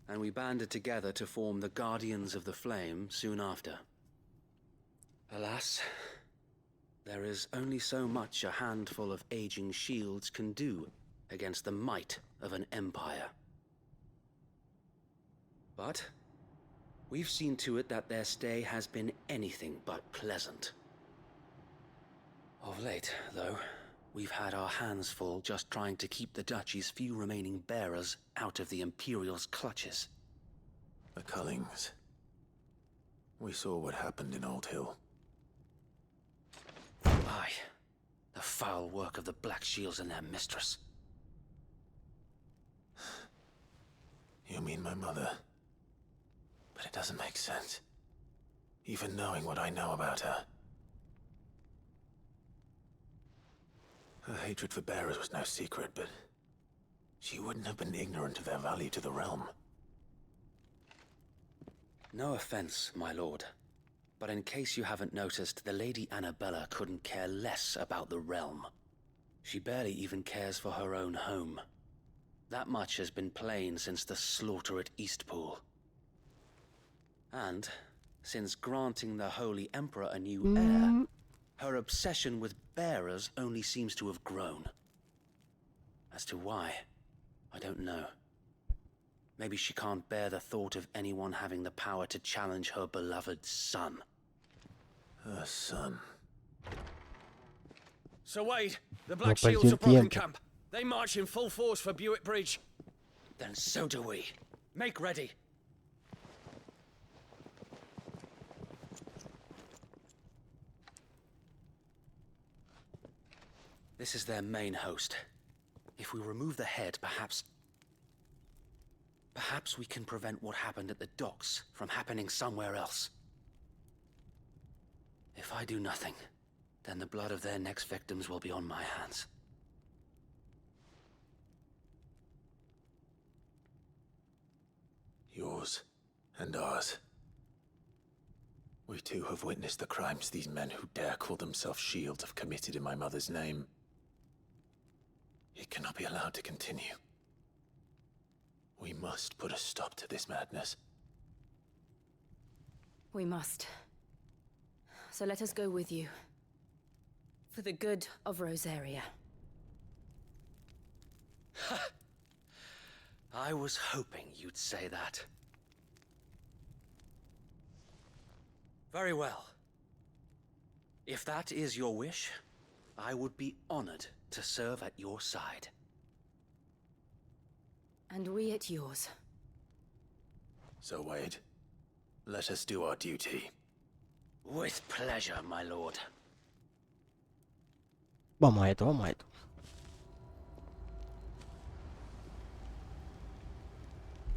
And we banded together to form the Guardians of the Flame soon after. Alas, there is only so much a handful of aging shields can do against the might of an empire. But we've seen to it that their stay has been anything but pleasant. Of late, though, we've had our hands full just trying to keep the Duchy's few remaining bearers out of the Imperial's clutches. The Cullings. We saw what happened in Old Hill. Aye, the foul work of the Black Shields and their mistress. You mean my mother? But it doesn't make sense. Even knowing what I know about her. Her hatred for bearers was no secret, but she wouldn't have been ignorant of their value to the realm. No offense, my lord, but in case you haven't noticed, the Lady Annabella couldn't care less about the realm. She barely even cares for her own home. That much has been plain since the slaughter at Eastpool. And, since granting the Holy Emperor a new heir, her obsession with bearers only seems to have grown. As to why, I don't know. Maybe she can't bear the thought of anyone having the power to challenge her beloved son. Her son. Sir Wade, the Black Shields have broken camp. They march in full force for Buick Bridge. Then so do we. Make ready. This is their main host. If we remove the head, perhaps... Perhaps we can prevent what happened at the docks from happening somewhere else. If I do nothing, then the blood of their next victims will be on my hands. Yours and ours. We too have witnessed the crimes these men who dare call themselves shields have committed in my mother's name. It cannot be allowed to continue. We must put a stop to this madness. We must. So let us go with you. For the good of Rosaria. I was hoping you'd say that. Very well. If that is your wish, I would be honored to serve at your side. And we at yours. So, Wade, let us do our duty. With pleasure, my lord. Vamos a esto, vamos a esto.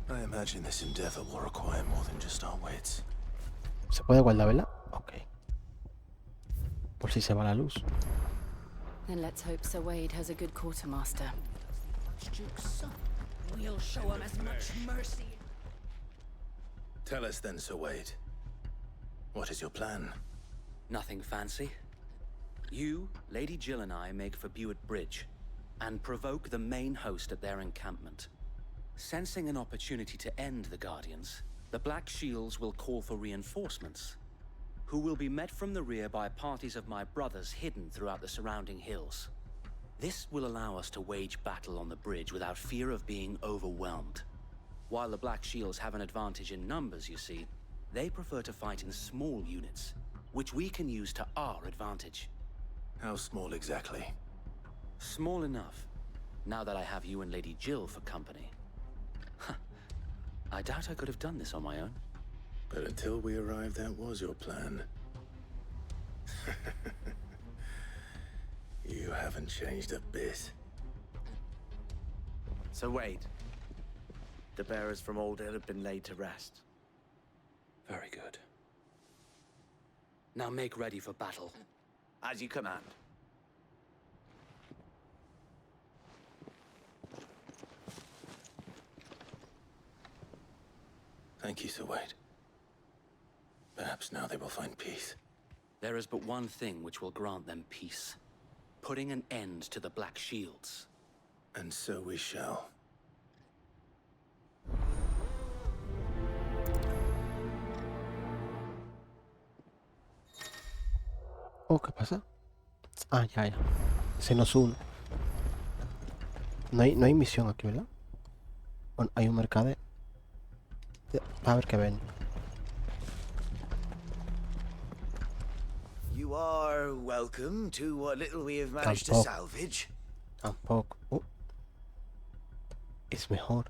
I imagine this endeavor will require more than just our wits. Se puede guardar, ¿verdad? Ok. Por si se va la luz. Then let's hope Sir Wade has a good quartermaster. Duke's son. We'll show him as much mercy. Tell us then, Sir Wade. What is your plan? Nothing fancy. You, Lady Jill and I make for Buett Bridge and provoke the main host at their encampment. Sensing an opportunity to end the Guardians, the Black Shields will call for reinforcements, who will be met from the rear by parties of my brothers hidden throughout the surrounding hills. This will allow us to wage battle on the bridge without fear of being overwhelmed. While the Black Shields have an advantage in numbers, you see, they prefer to fight in small units, which we can use to our advantage. How small exactly? Small enough, now that I have you and Lady Jill for company. I doubt I could have done this on my own. But until we arrived, that was your plan. You haven't changed a bit. So Wade, the bearers from Old Hill have been laid to rest. Very good. Now make ready for battle. As you command. Thank you, Sir Wade. Perhaps now they will find peace. There is but one thing which will grant them peace. Putting an end to the Black Shields. And so we shall. Oh, ¿qué pasa? Ah, ya. Se nos une. No hay misión aquí, ¿verdad? Bueno, hay un mercader. A ver qué ven. You are welcome to what little we have managed to salvage. Tampoco. Es mejor.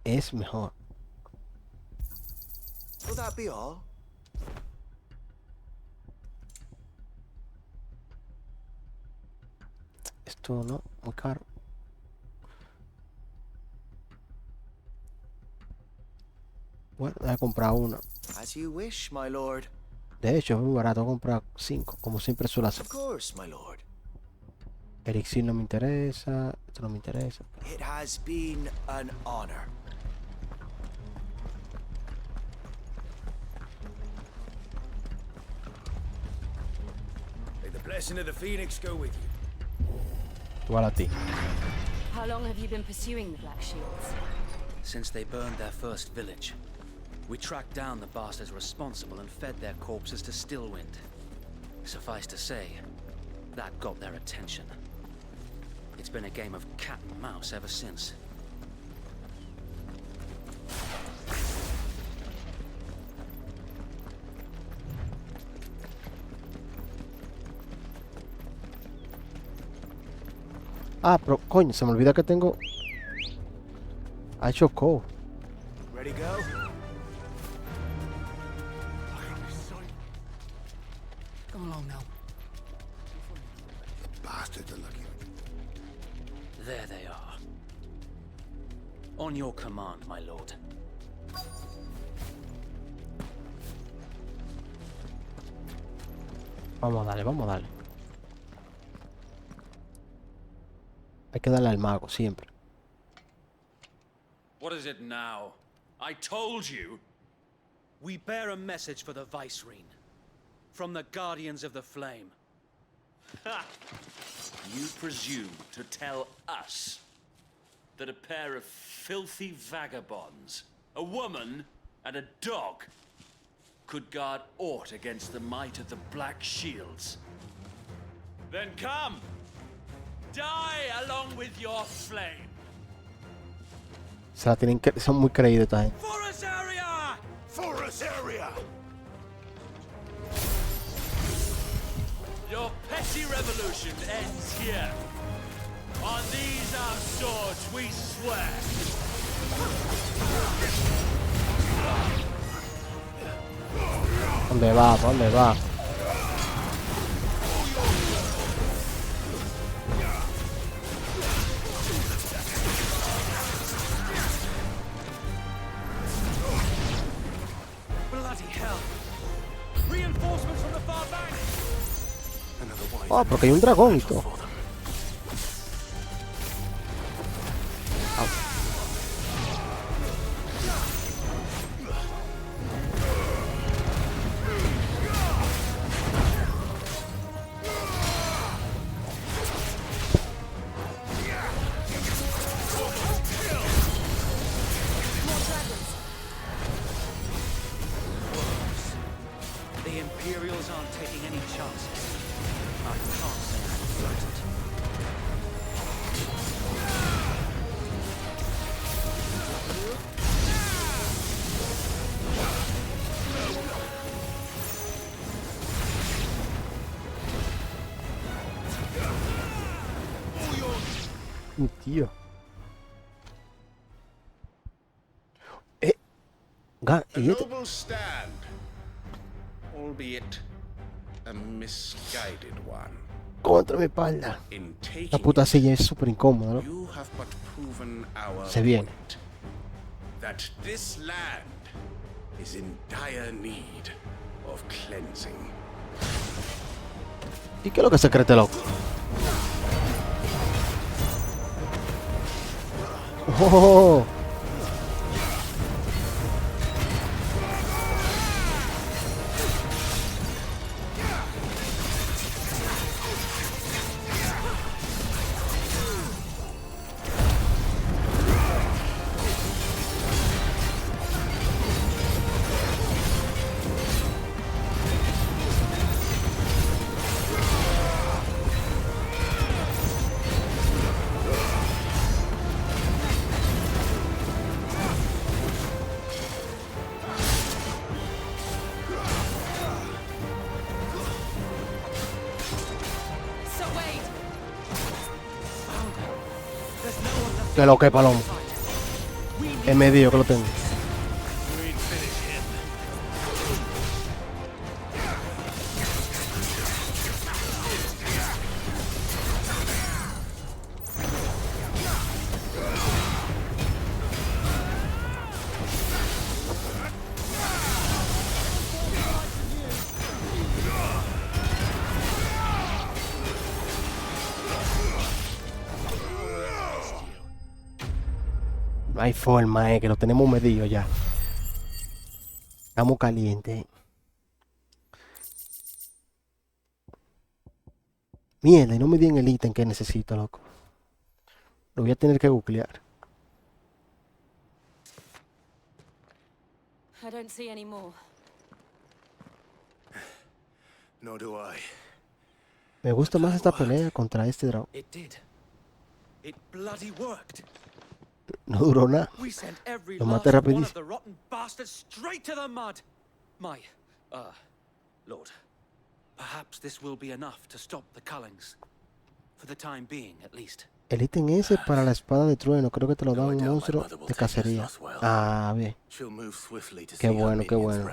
Es mejor. Will that be all? Esto no, muy caro. Bueno, voy a comprar una. As you wish, my lord. De hecho, es muy barato comprar 5, como siempre suelo hacer. Of course, my lord. Elixir no me interesa, esto no me interesa. It has been an honor. May the blessing of the Phoenix go with you. Igual a ti. How long have you been pursuing the Black Shields? Since they burned their first village. We tracked down the bastards responsible and fed their corpses to Stillwind. Suffice to say, that got their attention. It's been a game of cat and mouse ever since. Ah, pero coño, se me olvida que tengo. Ha hecho co. Ready go? Come along now. Bastards are lucky. On your command, my lord. Vamos a darle, vamos a darle. Hay que darle al mago siempre. What is it now? I told you. We bear a message for the Vicereine. From the Guardians of the Flame. Ha! You presume to tell us that a pair of filthy vagabonds, a woman and a dog, could guard aught against the might of the Black Shields? Then come! Die along with your flame! Se la tienen que... Son muy creídos esta gente. Forest area! Forest area! Your petty revolution ends here. On these our swords we swear. ¿Dónde va? ¿Dónde va? Bloody hell! Reinforcements from the far bank! Oh, porque hay un dragón y todo. The Imperials aren't taking any chances. I can't say I'm flattered. Tío. A noble stand, albeit a misguided one. Contra mi espalda. In taking La puta silla es súper incómoda, ¿no? you have but proven our Se viene. point, that this land is in dire need of cleansing. ¿Y qué es lo que se cree este loco? Oh. Que lo que palomo. En medio que lo tengo. No hay forma, que lo tenemos medido ya. Estamos calientes. Mierda, y no me di en el ítem que necesito, loco. Lo voy a tener que googlear. I don't see any more. Nor do I. Me gusta más esta pelea contra este dragón. It did. It bloody worked. No duró nada. We sent every Lo last maté one of rapidísimo. the rotten bastards straight to the mud. My, Lord, perhaps this will be enough to stop the Cullings. For the time being, at least. El ítem ese para la espada de trueno, creo que te lo da un monstruo de cacería. Ah, bien. Qué bueno, qué bueno.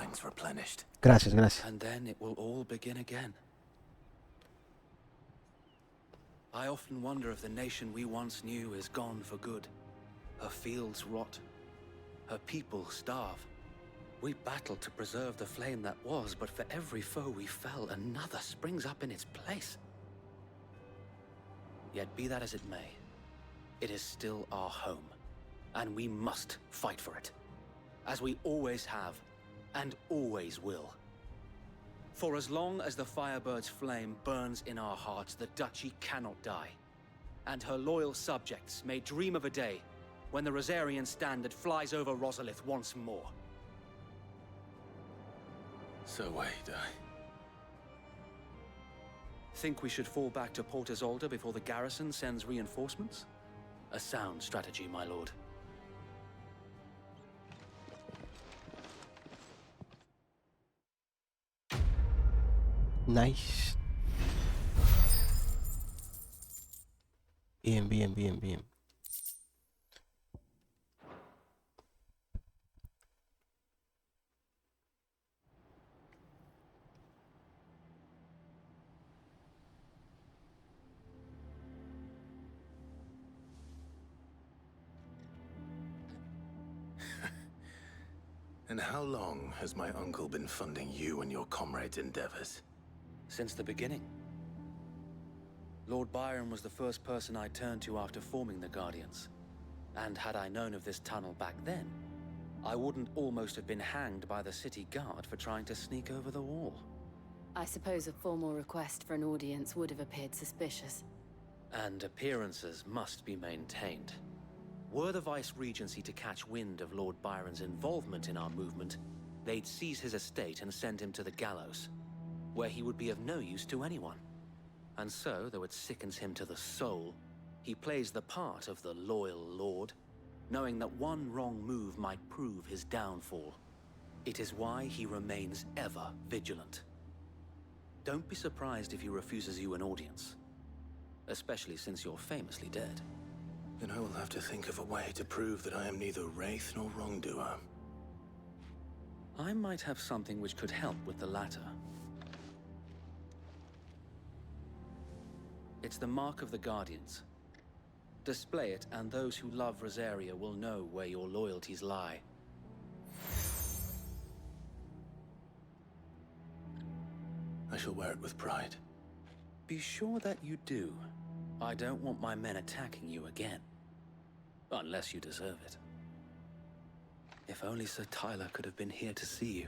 Gracias, gracias. And then it will all begin again. I often wonder if the nation we once knew is gone for good. Her fields rot. Her people starve. We battled to preserve the flame that was, but for every foe we fell, another springs up in its place. Yet be that as it may, it is still our home, and we must fight for it, as we always have, and always will. For as long as the Firebird's flame burns in our hearts, the Duchy cannot die, and her loyal subjects may dream of a day when the Rosarian standard flies over Rosalith once more. So wait, Think we should fall back to Port Isolde before the garrison sends reinforcements? A sound strategy, my lord. Nice. Bien, bien, bien, bien. And how long has my uncle been funding you and your comrades' endeavors? Since the beginning. Lord Byron was the first person I turned to after forming the Guardians. And had I known of this tunnel back then, I wouldn't almost have been hanged by the city guard for trying to sneak over the wall. I suppose a formal request for an audience would have appeared suspicious. And appearances must be maintained. Were the Vice-Regency to catch wind of Lord Byron's involvement in our movement, they'd seize his estate and send him to the gallows, where he would be of no use to anyone. And so, though it sickens him to the soul, he plays the part of the loyal lord, knowing that one wrong move might prove his downfall. It is why he remains ever vigilant. Don't be surprised if he refuses you an audience, especially since you're famously dead. Then I will have to think of a way to prove that I am neither wraith nor wrongdoer. I might have something which could help with the latter. It's the mark of the Guardians. Display it, and those who love Rosaria will know where your loyalties lie. I shall wear it with pride. Be sure that you do. I don't want my men attacking you again. Unless you deserve it. If only Sir Tyler could have been here to see you.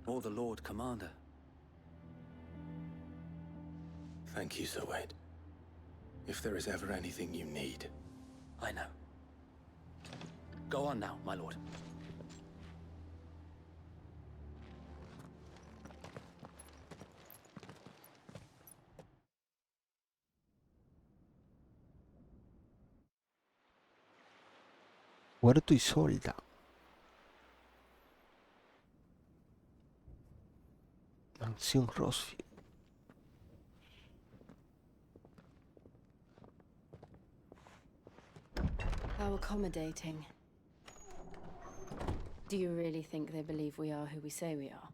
Or the Lord Commander. Thank you, Sir Wade. If there is ever anything you need. I know. Go on now, my lord. Puerto Isolde. Mansión Rosefield. How accommodating. Do you really think they believe we are who we say we are?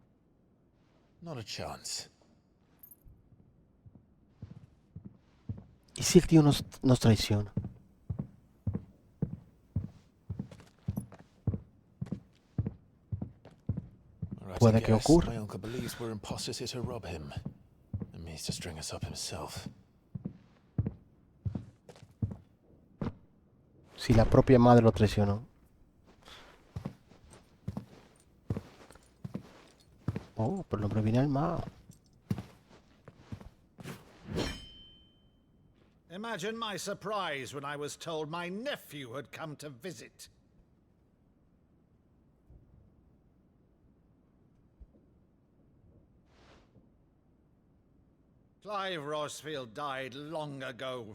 Not a chance. ¿Y si el tío nos traiciona? Puede que ocurra. My uncle believes we're imposters here to rob him, and means to string us up himself. Si la propia madre lo traicionó. Oh, pero el hombre viene armado. Imagine my surprise when I was told my nephew had come to visit. Clive Rosefield died long ago.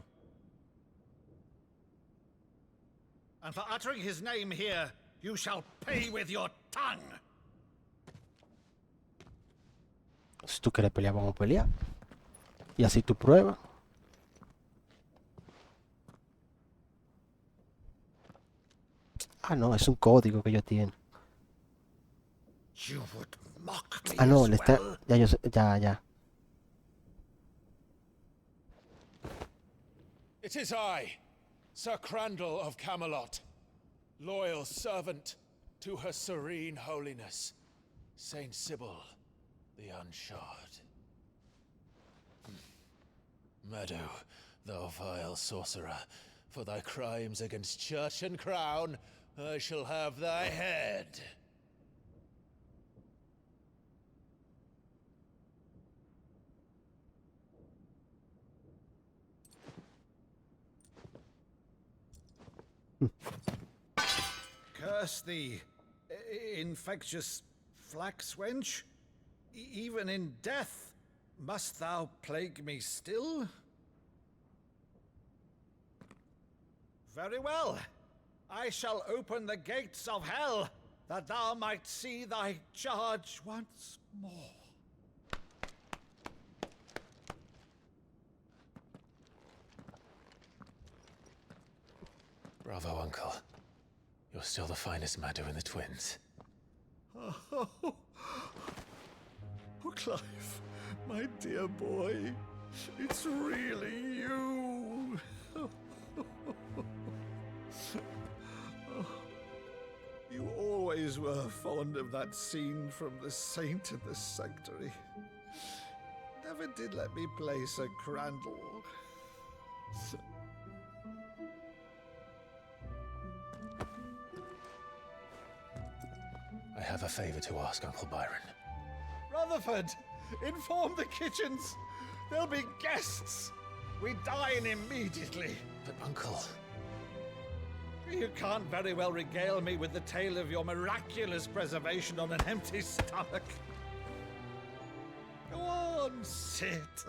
And for uttering his name here, you shall pay with your tongue. Si tú quieres pelear, vamos a pelear. Y así tú pruebas. Ah, no, es un código que ellos tienen. You would mock me Ah, no, as le está. well? Ya, yo sé, ya. It is I, Sir Crandall of Camelot, loyal servant to her serene holiness, Saint Sybil the Unshod. Meadow, thou vile sorcerer, for thy crimes against church and crown, I shall have thy head. Curse thee, infectious flax wench. Even in death, must thou plague me still? Very well. I shall open the gates of hell, that thou might see thy charge once more. Bravo, Uncle. You're still the finest Meadow in the twins. Oh, Clive, my dear boy, it's really you. You always were fond of that scene from The Saint in the Sanctuary. Never did let me play Sir Crandall. I have a favor to ask, Uncle Byron. Rutherford, inform the kitchens. There'll be guests. We dine immediately. But, Uncle... You can't very well regale me with the tale of your miraculous preservation on an empty stomach. Go on, sit.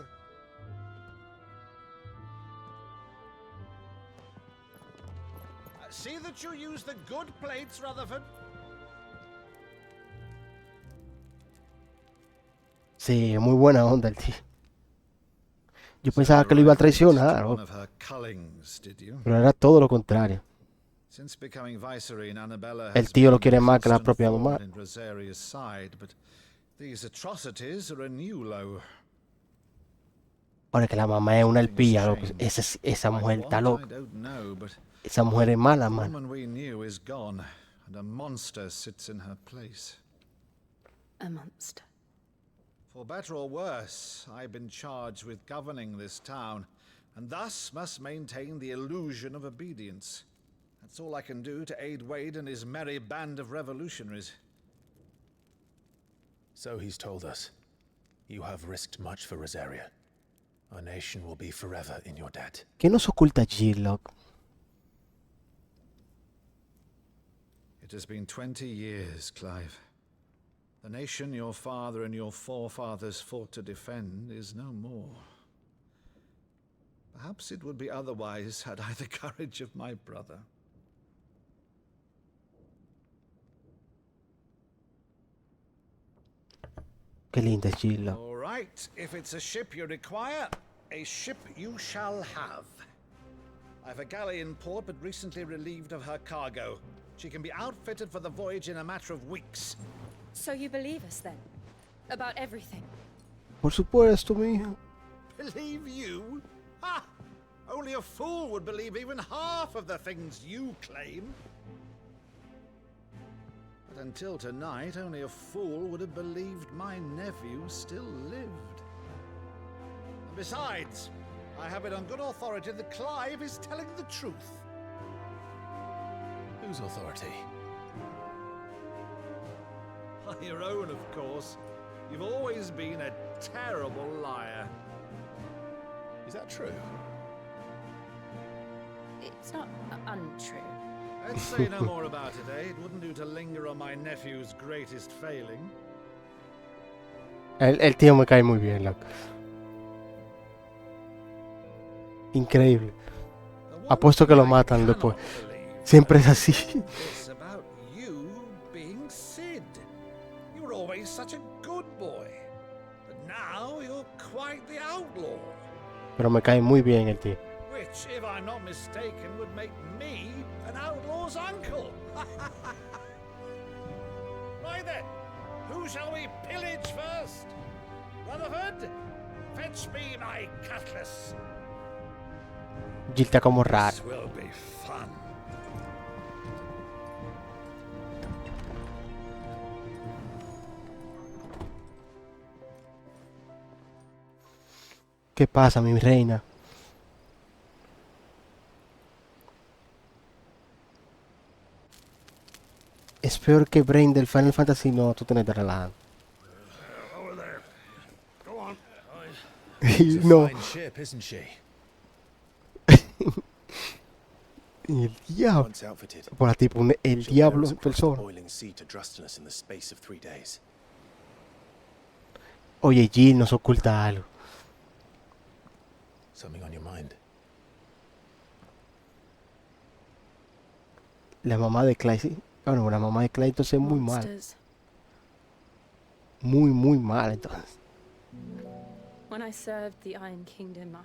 See that you use the good plates, Rutherford. Sí, muy buena onda el tío. Yo pensaba que lo iba a traicionar, ¿no? Pero era todo lo contrario. El tío lo quiere más que la propia mamá. Ahora que la mamá es una arpía, loco. Esa mujer está loca. Esa mujer es mala, man. A monster. For better or worse, I've been charged with governing this town, and thus must maintain the illusion of obedience. That's all I can do to aid Wade and his merry band of revolutionaries. So he's told us. You have risked much for Rosaria. Our nation will be forever in your debt. ¿Qué nos oculta Jill, loco? It has been 20 years, Clive. The nation your father and your forefathers fought to defend is no more. Perhaps it would be otherwise had I the courage of my brother. Qué linda es Jill. All right, if it's a ship you require, a ship you shall have. I've a galley in port, but recently relieved of her cargo. She can be outfitted for the voyage in a matter of weeks. So you believe us then? About everything? Por supuesto, mija. Believe you? Ha! Only a fool would believe even half of the things you claim. But until tonight, only a fool would have believed my nephew still lived. And besides, I have it on good authority that Clive is telling the truth. Whose authority? Your own, of course. You've always been a terrible liar. Is that true? It's not untrue. Let's say no more about it, eh? It wouldn't do to linger on my nephew's greatest failing. El tío me cae muy bien, loco. Increíble. Apuesto que lo matan después. Siempre es así. It's about you being Sid. You were always such a good boy. But now you're quite the outlaw. Pero me cae muy bien el tío. Which, if I'm not mistaken, would make me an outlaw's uncle. Right then, who shall we pillage first? Rutherford, fetch me my cutlass. Jill está como raro. This will be fun. ¿Qué pasa, mi reina? Es peor que Brain del Final Fantasy. No, tú tenés que relajando. Over there. Go on. She's a No. fine ship, isn't she? Y el diablo. Once outfitted, Por tipo, el she'll diablo carry us en across the persona. boiling sea to Drustinus in the space of 3 days. Oye, Jill nos oculta algo. Something on your mind? La mamá de Clyde, sí. Bueno, la mamá de Clyde entonces es muy mal. Monsters. Muy, muy mal entonces. When I served the Iron Kingdom,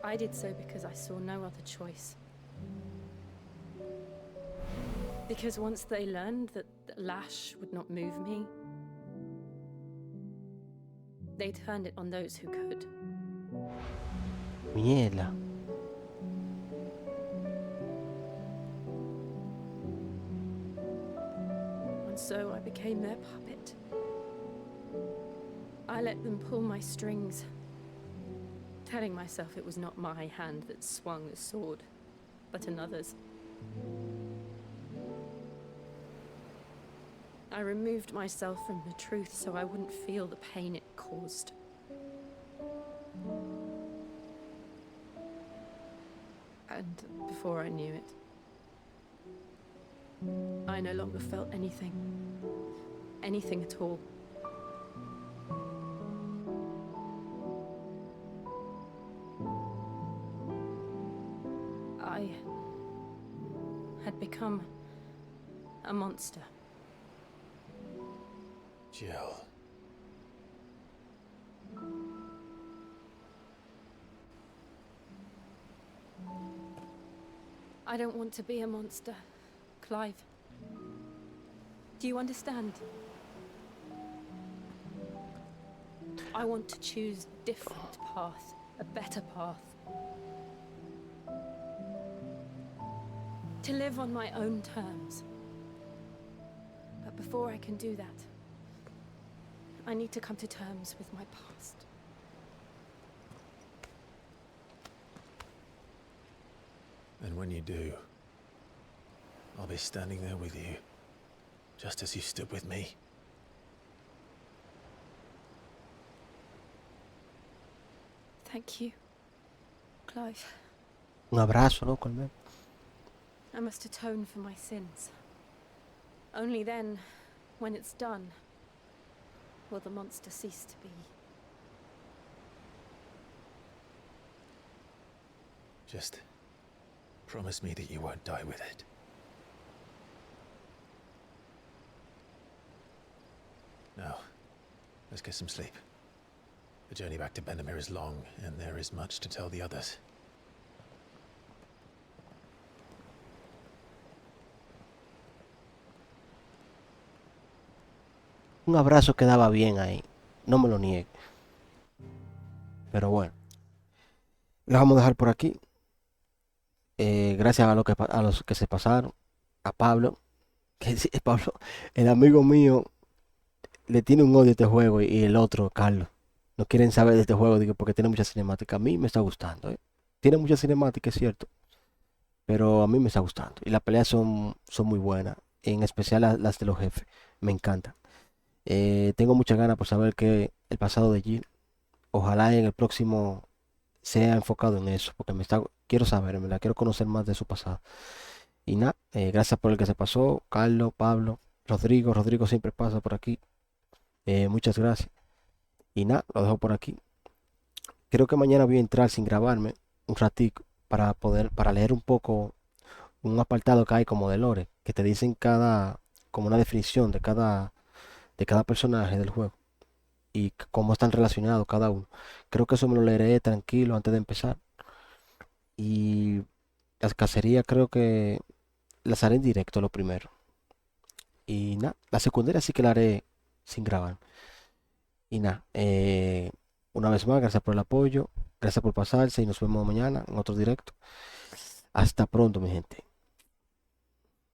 I did so because I saw no other choice. Because once they learned that Lash would not move me, they turned it on those who could. Mierda. And so I became their puppet. I let them pull my strings, telling myself it was not my hand that swung the sword, but another's. I removed myself from the truth so I wouldn't feel the pain it caused. And before I knew it, I no longer felt anything. Anything at all. I had become a monster. Jill. I don't want to be a monster, Clive. Do you understand? I want to choose a different path, a better path. To live on my own terms. But before I can do that, I need to come to terms with my past. And when you do, I'll be standing there with you, just as you stood with me. Thank you, Clive. Un abrazo, ¿no? Con él. I must atone for my sins. Only then, when it's done, will the monster cease to be. Just promise me that you won't die with it. Now, let's get some sleep. The journey back to Benamir is long, and there is much to tell the others. Un abrazo quedaba bien ahí. No me lo niegue. Pero bueno. Lo vamos a dejar por aquí. Gracias a los que se pasaron. A Pablo. Que sí, Pablo, el amigo mío, le tiene un odio a este juego. Y el otro, Carlos, no quieren saber de este juego, digo, porque tiene mucha cinemática. A mí me está gustando. Tiene mucha cinemática, es cierto. Pero a mí me está gustando. Y las peleas son muy buenas. En especial las de los jefes. Me encantan. Tengo muchas ganas por saber que el pasado de Jill. Ojalá en el próximo sea enfocado en eso, porque quiero saber, quiero conocer más de su pasado. Y nada, gracias por el que se pasó, Carlos, Pablo, Rodrigo siempre pasa por aquí. Muchas gracias. Y nada, lo dejo por aquí. Creo que mañana voy a entrar sin grabarme un ratico para leer un poco un apartado que hay como de lore, que te dicen como una definición de cada personaje del juego y cómo están relacionados cada uno. Creo que eso me lo leeré tranquilo antes de empezar. Y las cacerías creo que las haré en directo lo primero. Y nada, la secundaria sí que la haré sin grabar. Y nada, una vez más, gracias por el apoyo. Gracias por pasarse y nos vemos mañana en otro directo. Hasta pronto, mi gente.